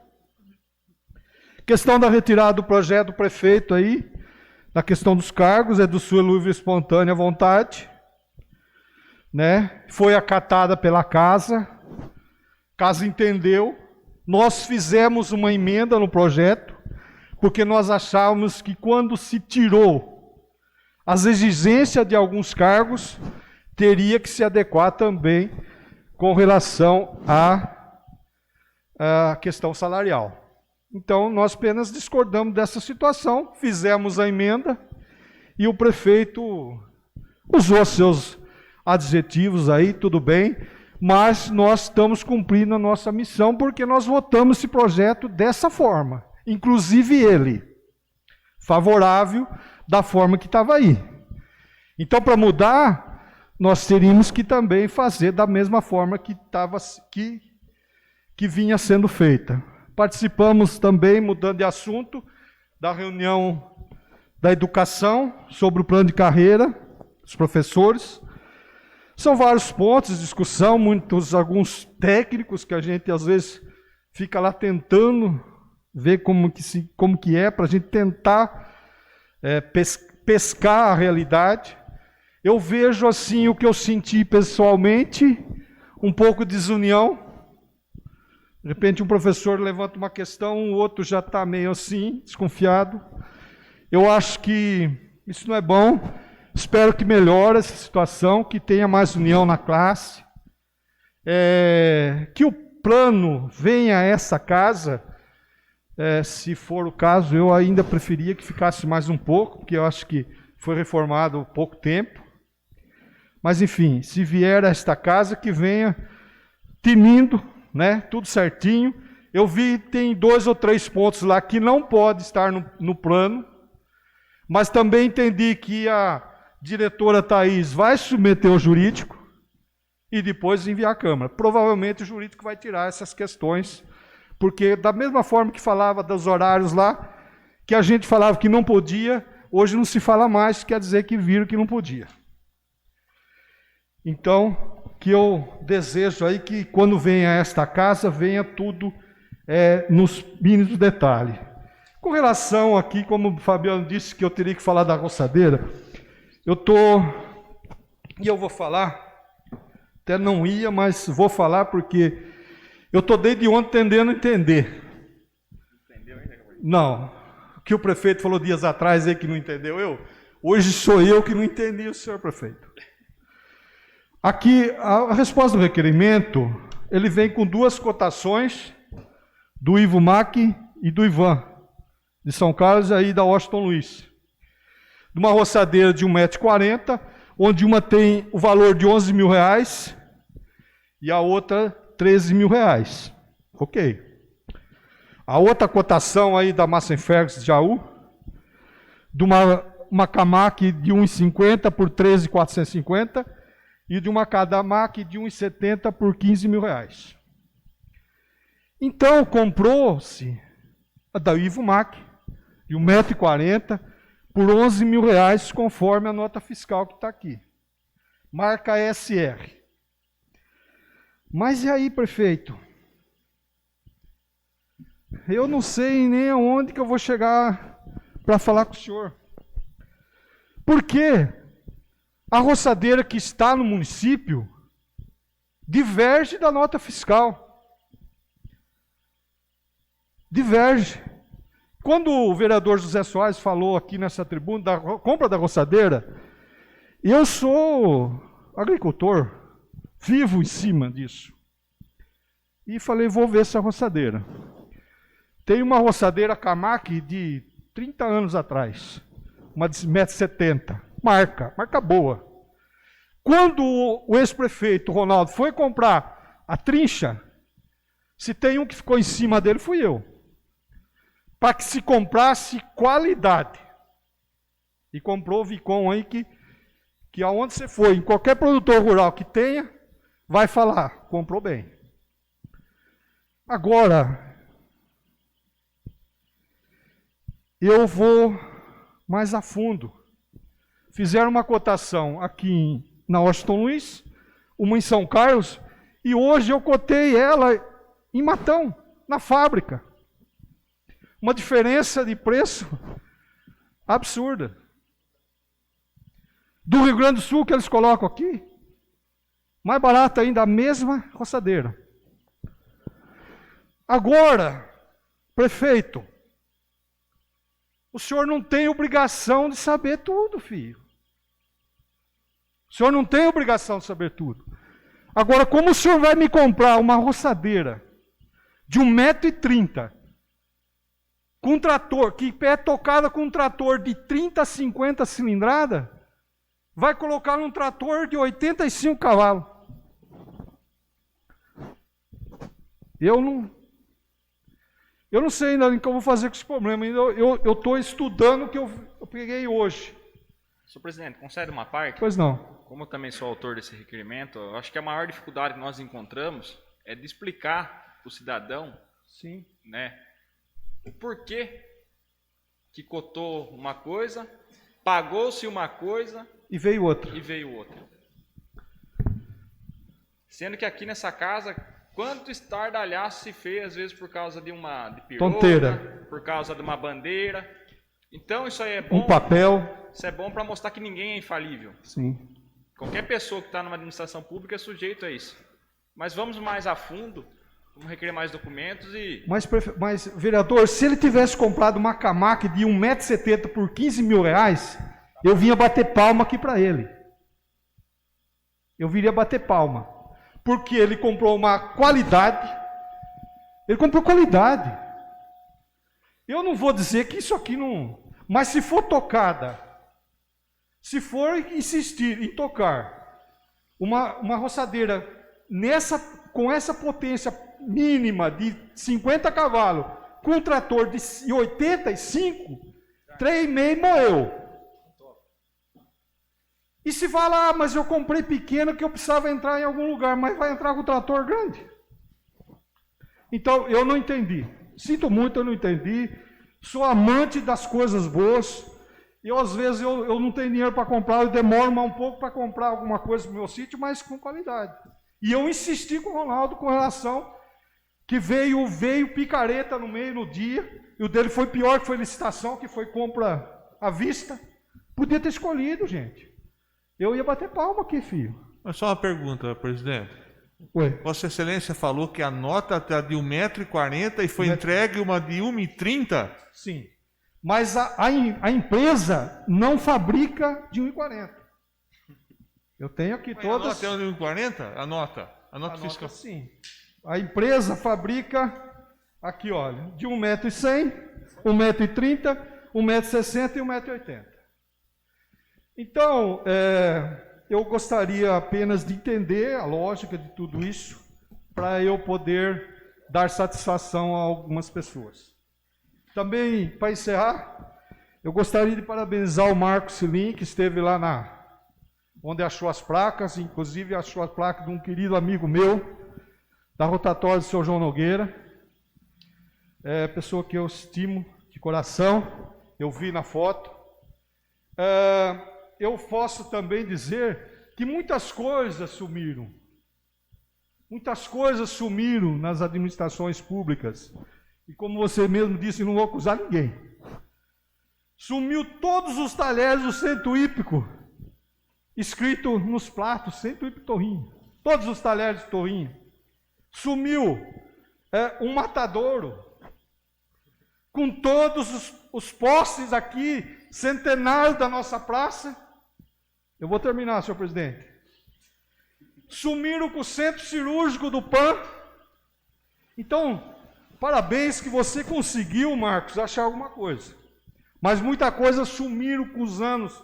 Questão da retirada do projeto do prefeito aí, na questão dos cargos, é do sua livre e espontânea vontade, né? Foi acatada pela casa entendeu, nós fizemos uma emenda no projeto, porque nós achávamos que quando se tirou as exigências de alguns cargos, teria que se adequar também com relação à questão salarial. Então, nós apenas discordamos dessa situação, fizemos a emenda e o prefeito usou seus adjetivos aí, tudo bem, mas nós estamos cumprindo a nossa missão porque nós votamos esse projeto dessa forma, inclusive ele, favorável da forma que estava aí. Então, para mudar, nós teríamos que também fazer da mesma forma que vinha sendo feita. Participamos também, mudando de assunto, da reunião da educação sobre o plano de carreira dos professores. São vários pontos de discussão, alguns técnicos que a gente às vezes fica lá tentando ver como que é, para a gente tentar pescar a realidade. Eu vejo assim o que eu senti pessoalmente, um pouco de desunião. De repente um professor levanta uma questão, o outro já está meio assim, desconfiado. Eu acho que isso não é bom. Espero que melhore essa situação, que tenha mais união na classe. Que o plano venha a essa casa. Se for o caso, eu ainda preferia que ficasse mais um pouco, porque eu acho que foi reformado há pouco tempo. Mas enfim, se vier a esta casa, que venha tinindo, né, tudo certinho. Eu vi, tem 2 ou 3 pontos lá que não pode estar no plano, mas também entendi que a diretora Thaís vai submeter ao jurídico e depois enviar à Câmara. Provavelmente o jurídico vai tirar essas questões, porque da mesma forma que falava dos horários lá, que a gente falava que não podia, hoje não se fala mais, quer dizer que viram que não podia. Então, que eu desejo aí que quando venha a esta casa, venha tudo nos mínimos detalhes. Com relação aqui, como o Fabiano disse que eu teria que falar da roçadeira, eu vou falar, até não ia, mas vou falar porque eu estou desde ontem tendendo a entender. Entendeu ainda? Não, o que o prefeito falou dias atrás aí que não entendeu, hoje sou eu que não entendi o senhor prefeito. Aqui, a resposta do requerimento, ele vem com 2 cotações, do Ivo Mac e do Ivan, de São Carlos e aí da Washington Luiz. De uma roçadeira de 1,40 m, onde uma tem o valor de R$11 mil e a outra R$13 mil. Ok. A outra cotação aí da Massey Ferguson de Jaú, de uma Camac de 1,50 por R$13.450 e de uma Cadamac de 1,70 por R$15 mil. Então, comprou-se a da Ivo Mac, de 1,40 m, por R$11 mil, conforme a nota fiscal que está aqui. Marca SR. Mas e aí, prefeito? Eu não sei nem aonde que eu vou chegar para falar com o senhor. Por quê? A roçadeira que está no município diverge da nota fiscal. Diverge. Quando o vereador José Soares falou aqui nessa tribuna da compra da roçadeira, eu sou agricultor, vivo em cima disso. E falei, vou ver essa roçadeira. Tem uma roçadeira Camac de 30 anos atrás, uma de 1,70 m. Marca boa. Quando o ex-prefeito Ronaldo foi comprar a trincha, se tem um que ficou em cima dele, fui eu. Para que se comprasse qualidade. E comprou o Vicom aí que aonde você for, em qualquer produtor rural que tenha, vai falar, comprou bem. Agora, eu vou mais a fundo. Fizeram uma cotação aqui na Washington Luiz, uma em São Carlos, E hoje eu cotei ela em Matão, na fábrica. Uma diferença de preço absurda. Do Rio Grande do Sul que eles colocam aqui, mais barato ainda, a mesma roçadeira. Agora, prefeito, o senhor não tem obrigação de saber tudo, filho. O senhor não tem obrigação de saber tudo. Agora, como o senhor vai me comprar uma roçadeira de 1,30 m, com um trator, que é tocada com um trator de 30 a 50 cilindrada, vai colocar num trator de 85 cavalos? Eu não sei ainda o que eu vou fazer com esse problema. Eu estou estudando o que eu peguei hoje. Senhor presidente, concede uma parte? Pois não. Como eu também sou autor desse requerimento, eu acho que a maior dificuldade que nós encontramos é de explicar para o cidadão, Sim. né, o porquê que cotou uma coisa, pagou-se uma coisa E veio outra. e veio outra. Sendo que aqui nessa casa, quanto estardalhaço se fez, às vezes por causa de pirona, Tonteira. por causa de uma bandeira. Então isso aí é bom. Um papel. Isso é bom para mostrar que ninguém é infalível. Sim. Qualquer pessoa que está numa administração pública é sujeito a isso. Mas vamos mais a fundo, vamos requerer mais documentos e... Mas, vereador, se ele tivesse comprado uma Camac de 1,70 m por 15 mil reais, eu vinha bater palma aqui para ele. Eu viria bater palma. Porque ele comprou uma qualidade. Ele comprou qualidade. Eu não vou dizer que isso aqui não... Mas se for tocada, se for insistir em tocar uma roçadeira com essa potência mínima de 50 cavalos, com um trator de 85, 3,5 moeu. E se fala, mas eu comprei pequeno que eu precisava entrar em algum lugar, mas vai entrar com o trator grande. Então, eu não entendi. Sinto muito, eu não entendi. Sou amante das coisas boas. Eu, às vezes, eu não tenho dinheiro para comprar, eu demoro um pouco para comprar alguma coisa para o meu sítio, mas com qualidade. E eu insisti com o Ronaldo com relação que veio picareta no meio no dia, e o dele foi pior, que foi licitação, que foi compra à vista. Podia ter escolhido, gente. Eu ia bater palma aqui, filho. Mas só uma pergunta, presidente. Ué. Vossa Excelência falou que a nota está de 1,40 m e foi entregue uma de 1,30 m? Sim. Mas a empresa não fabrica de 1,40 m. Eu tenho aqui todas... A nota é de 1,40 m? A nota fiscal. Sim. A empresa fabrica, aqui olha, de 1,1 m, 1,30 m, 1,60 m e 1,80 m. Então, eu gostaria apenas de entender a lógica de tudo isso, para eu poder dar satisfação a algumas pessoas. Também, para encerrar, eu gostaria de parabenizar o Marcos Silim, que esteve lá onde achou as placas, inclusive achou a placa de um querido amigo meu, da rotatória do Sr. João Nogueira, pessoa que eu estimo de coração, eu vi na foto. Eu posso também dizer que muitas coisas sumiram. Muitas coisas sumiram nas administrações públicas. E como você mesmo disse, não vou acusar ninguém. Sumiu todos os talheres do centro hípico, escrito nos pratos, centro hípico Torrinho. Todos os talheres de Torrinho. Sumiu um matadouro, com todos os postes aqui, centenários da nossa praça. Eu vou terminar, senhor presidente. Sumiram com o centro cirúrgico do PAN. Então, parabéns que você conseguiu, Marcos, achar alguma coisa. Mas muita coisa sumiram com os anos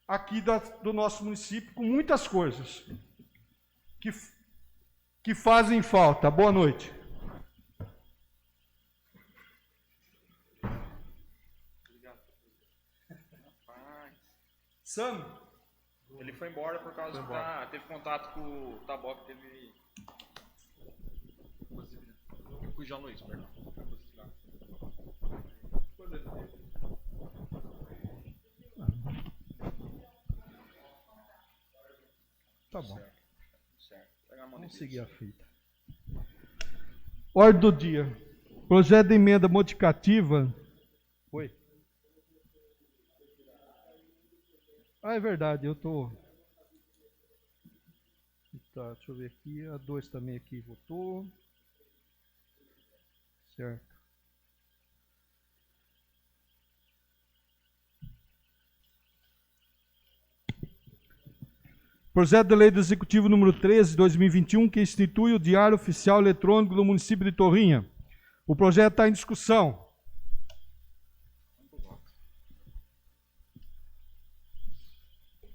aqui do nosso município, com muitas coisas que fazem falta. Boa noite. Sam? Ele foi embora por causa que teve contato com o Taboc, teve... Com o João Luiz, perdão. Tá bom. Certo. Vamos seguir a fita. Ordem do dia. Projeto de emenda modificativa. Oi. Ah, é verdade, eu tô... Tá, deixa eu ver aqui. A 2 também aqui votou. Certo. Projeto de lei do Executivo número 13, de 2021, que institui o Diário Oficial Eletrônico do município de Torrinha. O projeto está em discussão. Não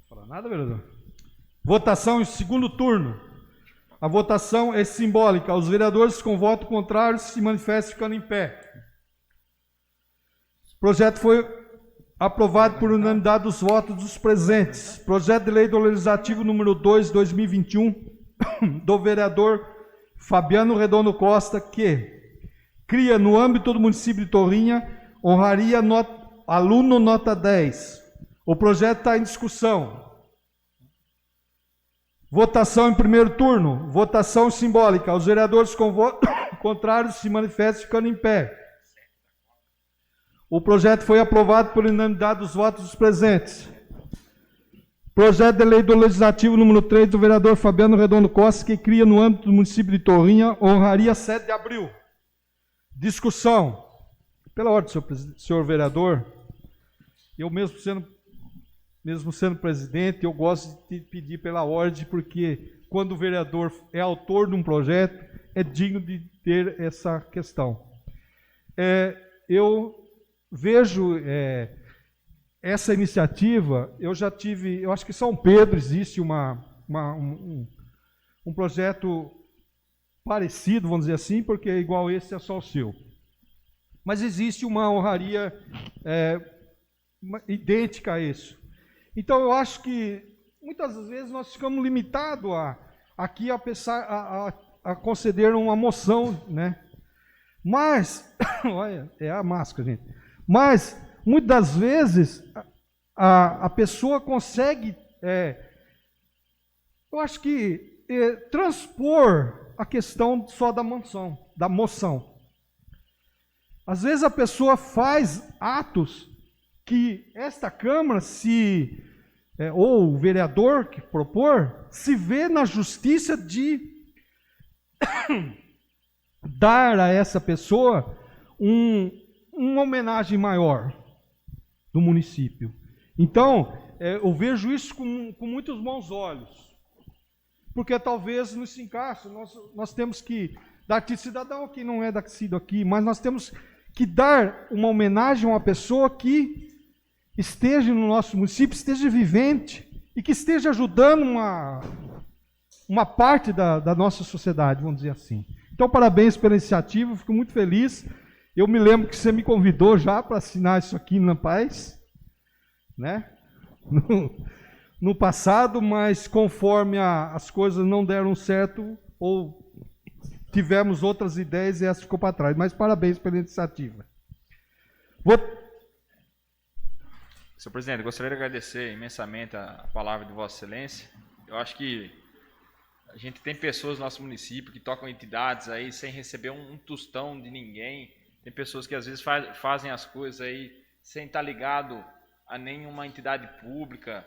fala nada, vereador? Votação em segundo turno. A votação é simbólica. Os vereadores com voto contrário se manifestam ficando em pé. O projeto foi aprovado por unanimidade dos votos dos presentes. Projeto de lei do Legislativo número 2, de 2021, do vereador Fabiano Redondo Costa, que cria no âmbito do município de Torrinha honraria aluno nota 10. O projeto está em discussão. Votação em primeiro turno. Votação simbólica. Os vereadores com voto contrário se manifestam ficando em pé. O projeto foi aprovado por unanimidade dos votos dos presentes. Projeto de lei do Legislativo número 3 do vereador Fabiano Redondo Costa, que cria no âmbito do município de Torrinha honraria 7 de abril. Discussão. Pela ordem, senhor vereador, eu mesmo sendo presidente, eu gosto de pedir pela ordem, porque quando o vereador é autor de um projeto, é digno de ter essa questão. Eu vejo essa iniciativa, eu já tive, eu acho que em São Pedro existe um projeto parecido, vamos dizer assim, porque é igual esse, é só o seu. Mas existe uma honraria idêntica a isso. Então eu acho que muitas vezes nós ficamos limitados aqui a conceder uma moção, né? Mas, olha, é a máscara, gente. Mas, muitas das vezes, a pessoa consegue, eu acho que, transpor a questão só da moção. Às vezes a pessoa faz atos que esta Câmara, ou o vereador que propor, se vê na justiça de dar a essa pessoa uma homenagem maior do município. Então, eu vejo isso com muitos bons olhos, porque talvez não se encaixe, nós temos que dar cidadão que não é nascido aqui, mas nós temos que dar uma homenagem a uma pessoa que esteja no nosso município, esteja vivente e que esteja ajudando uma parte da nossa sociedade, vamos dizer assim. Então, parabéns pela iniciativa, fico muito feliz. Eu me lembro que você me convidou já para assinar isso aqui na Paz, né? No passado, mas conforme as coisas não deram certo, ou tivemos outras ideias e essa ficou para trás. Mas parabéns pela iniciativa. Senhor presidente, gostaria de agradecer imensamente a palavra de Vossa Excelência. Eu acho que a gente tem pessoas no nosso município que tocam entidades aí sem receber um tostão de ninguém. Tem pessoas que às vezes fazem as coisas aí sem estar ligado a nenhuma entidade pública,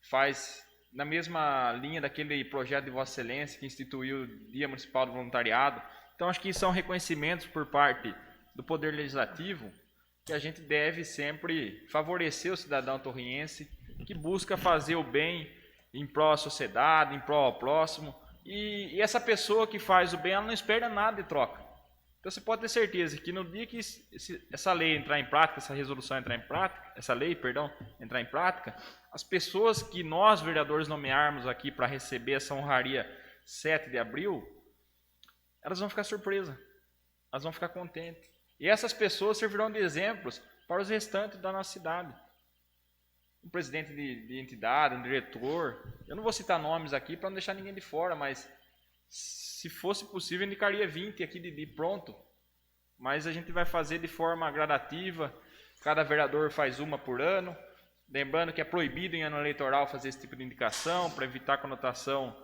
faz na mesma linha daquele projeto de Vossa Excelência que instituiu o Dia Municipal do Voluntariado. Então acho que são reconhecimentos por parte do Poder Legislativo que a gente deve sempre favorecer o cidadão torriense que busca fazer o bem em prol da sociedade, em prol ao próximo. E essa pessoa que faz o bem, ela não espera nada de troca. Então você pode ter certeza que no dia que essa lei entrar em prática, essa resolução entrar em prática, essa lei, perdão, entrar em prática, as pessoas que nós, vereadores, nomearmos aqui para receber essa honraria 7 de abril, elas vão ficar surpresas, elas vão ficar contentes. E essas pessoas servirão de exemplos para os restantes da nossa cidade. Um presidente de entidade, um diretor, eu não vou citar nomes aqui para não deixar ninguém de fora, mas se fosse possível, eu indicaria 20 aqui de pronto, mas a gente vai fazer de forma gradativa, cada vereador faz uma por ano, lembrando que é proibido em ano eleitoral fazer esse tipo de indicação, para evitar conotação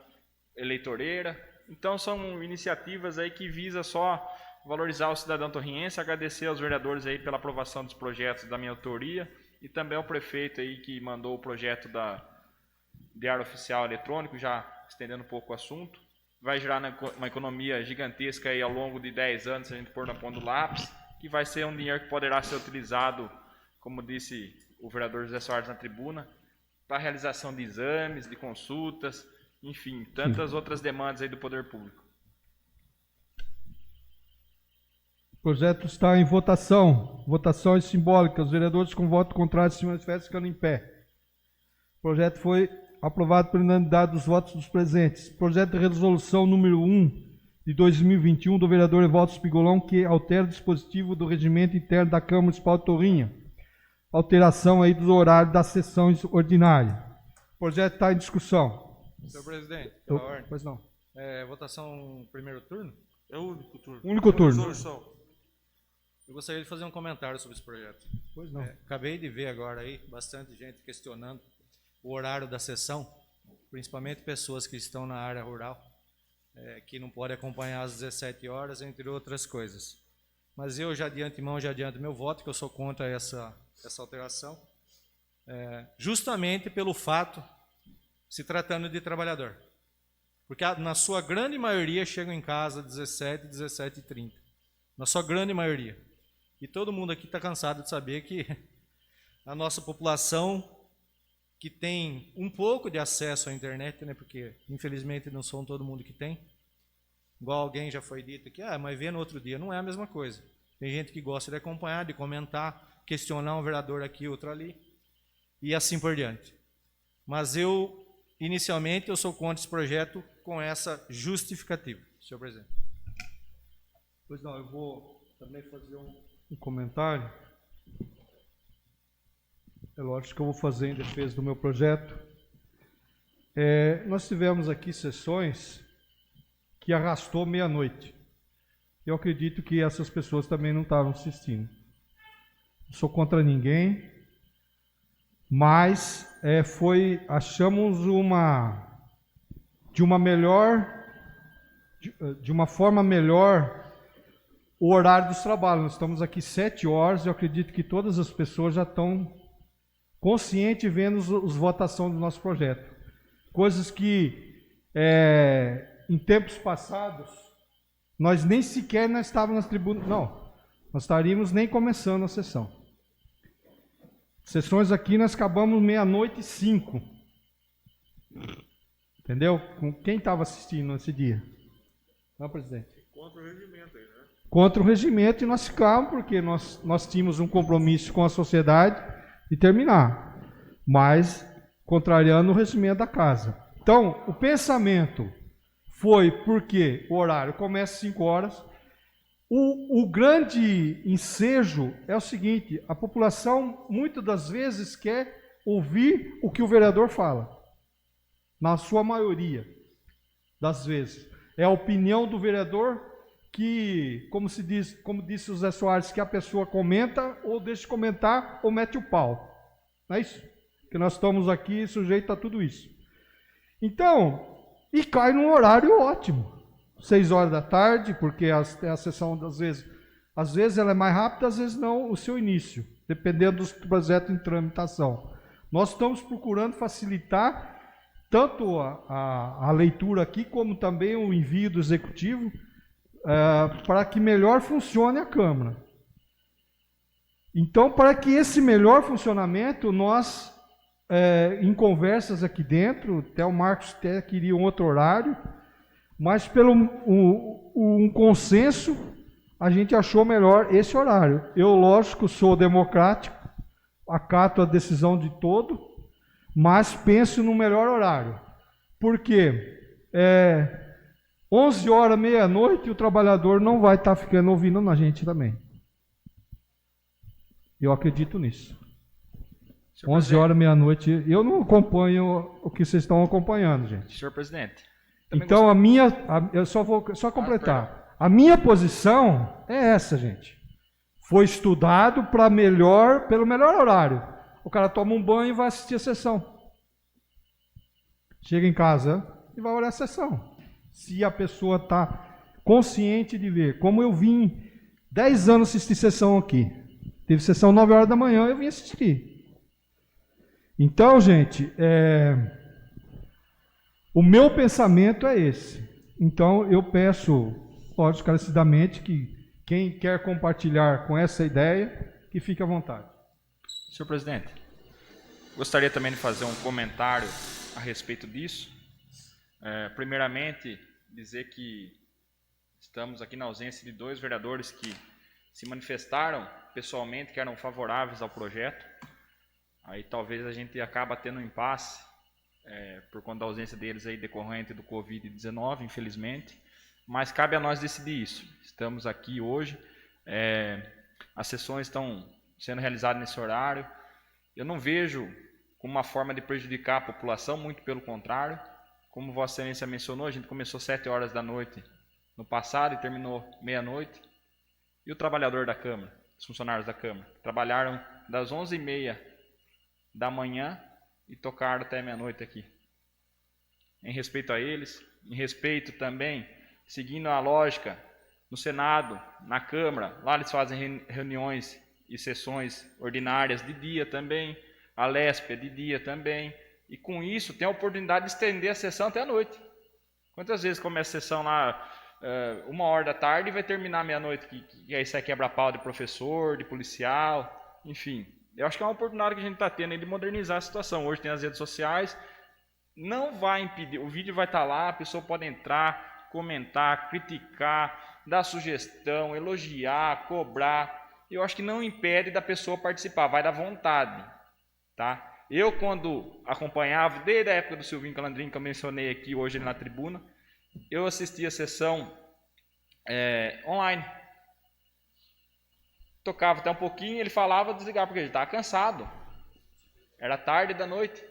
eleitoreira, Então são iniciativas aí que visam só valorizar o cidadão torriense, agradecer aos vereadores aí pela aprovação dos projetos da minha autoria e também ao prefeito aí que mandou o projeto da Diário Oficial Eletrônico, já estendendo um pouco o assunto. Vai gerar uma economia gigantesca aí ao longo de 10 anos, se a gente pôr na ponta do lápis, que vai ser um dinheiro que poderá ser utilizado, como disse o vereador José Soares na tribuna, para a realização de exames, de consultas, enfim, tantas outras demandas aí do poder público. O projeto está em votação. Votação é simbólica. Os vereadores com voto contrário se manifestam ficando em pé. O projeto foi aprovado por unanimidade dos votos dos presentes. Projeto de resolução número 1 de 2021 do vereador Evaldo Spigolão, que altera o dispositivo do regimento interno da Câmara Municipal de Torrinha. Alteração aí do horário das sessões ordinárias. O projeto está em discussão. Senhor presidente, pela ordem. Pois não. Votação primeiro turno? É o único turno. Único turno. Resolução. Eu gostaria de fazer um comentário sobre esse projeto. Pois não. Acabei de ver agora aí bastante gente questionando o horário da sessão, principalmente pessoas que estão na área rural, que não podem acompanhar às 17 horas, entre outras coisas. Mas eu já de antemão já adianto meu voto, que eu sou contra essa alteração, justamente pelo fato, se tratando de trabalhador. Porque na sua grande maioria chegam em casa 17, 17h30. Na sua grande maioria. E todo mundo aqui está cansado de saber que a nossa população, que tem um pouco de acesso à internet, né, porque infelizmente não são todo mundo que tem, igual alguém já foi dito aqui, mas vê no outro dia, não é a mesma coisa. Tem gente que gosta de acompanhar, de comentar, questionar um vereador aqui, outro ali, e assim por diante. Mas inicialmente, eu sou contra esse projeto com essa justificativa, senhor presidente. Pois não, eu vou também fazer um comentário. É lógico que eu vou fazer em defesa do meu projeto. Nós tivemos aqui sessões que arrastou meia-noite. Eu acredito que essas pessoas também não estavam assistindo. Não sou contra ninguém, mas achamos de uma forma melhor o horário dos trabalhos. Nós estamos aqui 7 horas, eu acredito que todas as pessoas já estão conscientes vendo as votações do nosso projeto. Coisas que, em tempos passados, nós nem sequer estávamos nas tribunas, não, nós estaríamos nem começando a sessão. Sessões aqui nós acabamos 00:05. Entendeu? Com quem estava assistindo nesse dia? Não, presidente? Contra o regimento aí, né? Contra o regimento, e nós ficamos, porque nós tínhamos um compromisso com a sociedade de terminar, mas contrariando o regimento da casa. Então, o pensamento foi porque o horário começa às 5 horas. O grande ensejo é o seguinte: a população muitas das vezes quer ouvir o que o vereador fala, na sua maioria das vezes. É a opinião do vereador que, como disse o Zé Soares, que a pessoa comenta, ou deixa de comentar, ou mete o pau. Não é isso? Que nós estamos aqui sujeitos a tudo isso. Então, e cai num horário ótimo. 6 horas da tarde, porque a sessão, às vezes ela é mais rápida, às vezes não, o seu início, dependendo dos projetos em tramitação. Nós estamos procurando facilitar tanto a leitura aqui, como também o envio do executivo, para que melhor funcione a Câmara. Então, para que esse melhor funcionamento, nós, em conversas aqui dentro, até o Marcos até queria um outro horário, mas pelo um consenso, a gente achou melhor esse horário. Eu, lógico, sou democrático, acato a decisão de todo, mas penso no melhor horário. Por quê? 11 horas, meia-noite, o trabalhador não vai estar ficando ouvindo na gente também. Eu acredito nisso. 11 horas, meia-noite, eu não acompanho o que vocês estão acompanhando, gente. Senhor presidente. Então, eu só vou completar. A minha posição é essa, gente. Foi estudado pelo melhor horário. O cara toma um banho e vai assistir a sessão. Chega em casa e vai olhar a sessão. se a pessoa está consciente de ver. Como eu vim 10 anos assistir sessão aqui. Teve sessão 9 horas da manhã, eu vim assistir. Então, gente, o meu pensamento é esse. Então, eu peço, lógico, encarecidamente, que quem quer compartilhar com essa ideia, que fique à vontade. Senhor presidente, gostaria também de fazer um comentário a respeito disso. Primeiramente, dizer que estamos aqui na ausência de 2 vereadores que se manifestaram pessoalmente, que eram favoráveis ao projeto. Aí talvez a gente acaba tendo um impasse por conta da ausência deles aí decorrente do Covid-19, infelizmente. Mas cabe a nós decidir isso. Estamos aqui hoje, as sessões estão sendo realizadas nesse horário. Eu não vejo como uma forma de prejudicar a população, muito pelo contrário. Como Vossa Excelência mencionou, a gente começou 7 horas da noite no passado e terminou meia-noite. E o trabalhador da Câmara, os funcionários da Câmara, trabalharam das 11h30 da manhã e tocaram até meia-noite aqui. Em respeito a eles, em respeito também, seguindo a lógica, no Senado, na Câmara, lá eles fazem reuniões e sessões ordinárias de dia também, a LESP é de dia também, e com isso tem a oportunidade de estender a sessão até a noite. Quantas vezes começa a sessão lá 1h da tarde e vai terminar meia-noite, que aí sai quebra-pau de professor, de policial, enfim. Eu acho que é uma oportunidade que a gente está tendo aí de modernizar a situação. Hoje tem as redes sociais, não vai impedir, o vídeo vai estar lá, a pessoa pode entrar, comentar, criticar, dar sugestão, elogiar, cobrar. Eu acho que não impede da pessoa participar, vai da vontade, tá? Eu, quando acompanhava, desde a época do Silvinho Calandrinho, que eu mencionei aqui hoje na tribuna, eu assistia a sessão online. Tocava até um pouquinho, ele falava, desligava, porque ele estava cansado. Era tarde da noite.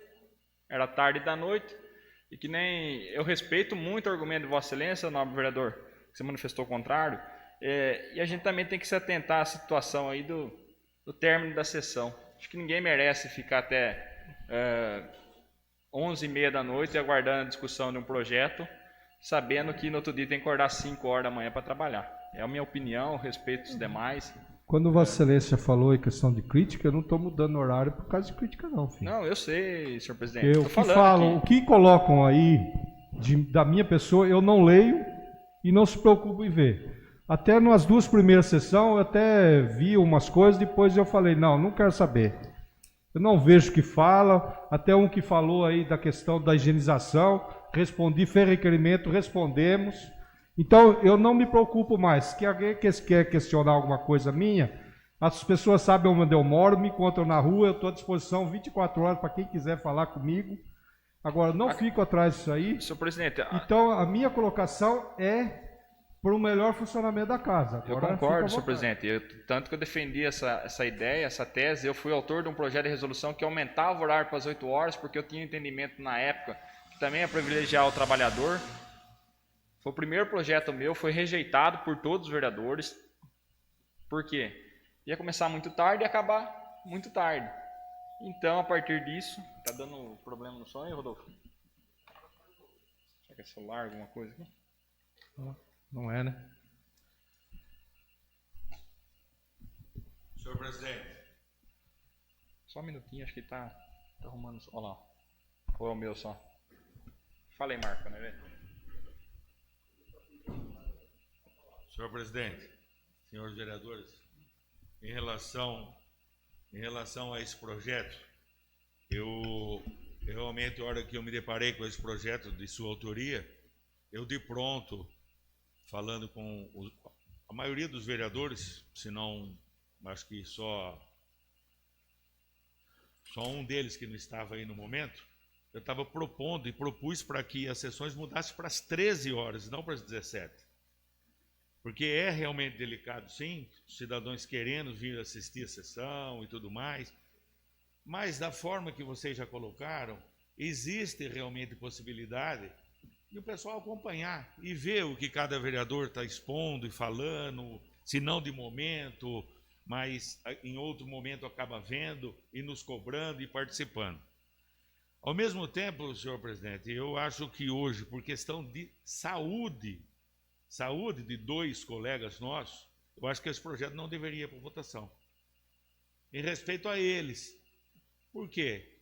E que nem eu respeito muito o argumento de Vossa Excelência, nobre vereador, que se manifestou contrário. E a gente também tem que se atentar à situação aí do término da sessão. Acho que ninguém merece ficar até 11h30 da noite aguardando a discussão de um projeto, sabendo que no outro dia tem que acordar 5 horas da manhã para trabalhar. É a minha opinião, respeito os demais. Quando Vossa Excelência falou em questão de crítica, eu não estou mudando horário por causa de crítica, não, filho. Não, eu sei, senhor presidente. O que colocam aí da minha pessoa, eu não leio e não se preocupo em ver. Até nas 2 primeiras sessões, eu até vi umas coisas, depois eu falei, não quero saber. Eu não vejo o que fala, até um que falou aí da questão da higienização, respondi, fez requerimento, respondemos. Então, eu não me preocupo mais. Se alguém quer questionar alguma coisa minha, as pessoas sabem onde eu moro, me encontram na rua, eu estou à disposição 24 horas para quem quiser falar comigo. Agora, não fico atrás disso aí. Senhor presidente, então, a minha colocação é para o melhor funcionamento da casa. Agora, eu concordo, senhor presidente. Tanto que eu defendi essa ideia, essa tese, eu fui autor de um projeto de resolução que aumentava o horário para as 8 horas, porque eu tinha entendimento na época que também é privilegiar o trabalhador. Foi o primeiro projeto meu, foi rejeitado por todos os vereadores. Por quê? Ia começar muito tarde e acabar muito tarde. Então, a partir disso... Tá dando problema no som aí, Rodolfo? Será que é celular, alguma coisa aqui? Não é, né? Senhor presidente. Só um minutinho, acho que tá arrumando... Olha lá. Ou é o meu só? Fala aí, Marco, né, velho? Senhor presidente, senhores vereadores, em relação a esse projeto, eu realmente, a hora que eu me deparei com esse projeto de sua autoria, eu de pronto, falando com a maioria dos vereadores, se não, acho que só um deles que não estava aí no momento, eu estava propondo e propus para que as sessões mudassem para as 13 horas, não para as 17. Porque é realmente delicado, sim, os cidadãos querendo vir assistir a sessão e tudo mais, mas da forma que vocês já colocaram, existe realmente possibilidade de o pessoal acompanhar e ver o que cada vereador está expondo e falando, se não de momento, mas em outro momento acaba vendo e nos cobrando e participando. Ao mesmo tempo, senhor presidente, eu acho que hoje, por questão de saúde de 2 colegas nossos, eu acho que esse projeto não deveria ir para votação. Em respeito a eles. Por quê?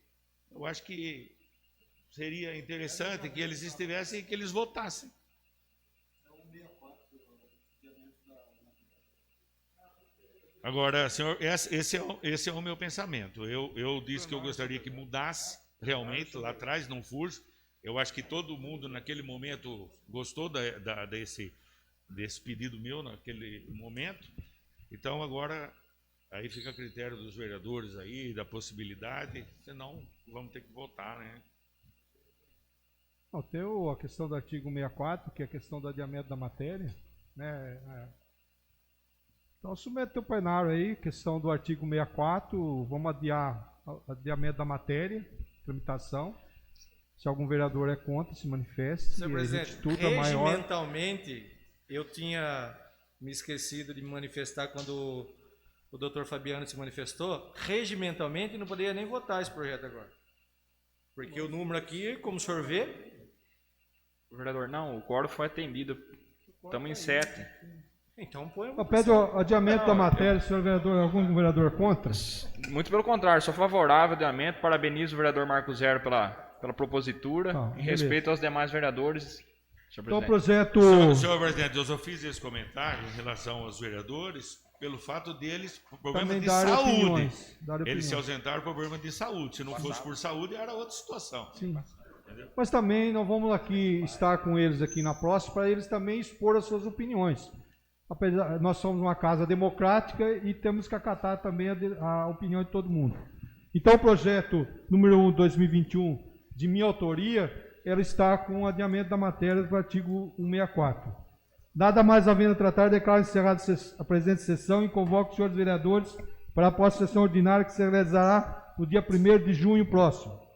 Eu acho que seria interessante que eles estivessem e que eles votassem. Agora, senhor, esse é o meu pensamento. Eu disse que eu gostaria que mudasse realmente lá atrás, não fuja. Eu acho que todo mundo naquele momento gostou desse pedido meu naquele momento. Então agora aí fica a critério dos vereadores aí, da possibilidade, senão vamos ter que votar, né? Não, tem a questão do artigo 64, que é a questão do adiamento da matéria, né? Então submete o plenário aí, questão do artigo 64, vamos adiar o adiamento da matéria, tramitação. Se algum vereador é contra, se manifeste. Senhor presidente, regimentalmente, eu tinha me esquecido de me manifestar quando o doutor Fabiano se manifestou. Regimentalmente, não poderia nem votar esse projeto agora. Porque o número aqui, como o senhor vê... Vereador, não, o quórum foi atendido. Estamos em 7. Então põe... Pede o adiamento da matéria, senhor vereador, algum vereador contra? Muito pelo contrário, sou favorável ao adiamento. Parabenizo o vereador Marco Zero pela propositura, em respeito aos demais vereadores. Então, o projeto... Senhor presidente, eu só fiz esse comentário em relação aos vereadores pelo fato deles, problema de saúde. Eles se ausentaram por problema de saúde. Se não fosse por saúde, era outra situação. Sim. Mas também nós vamos aqui estar com eles aqui na próxima, para eles também expor as suas opiniões. Apesar, nós somos uma casa democrática e temos que acatar também a opinião de todo mundo. Então, o projeto número 1, 2021, de minha autoria, ela está com o adiamento da matéria do artigo 164. Nada mais havendo a tratar, declaro encerrada a presente sessão e convoco os senhores vereadores para a próxima sessão ordinária que se realizará no dia 1º de junho próximo.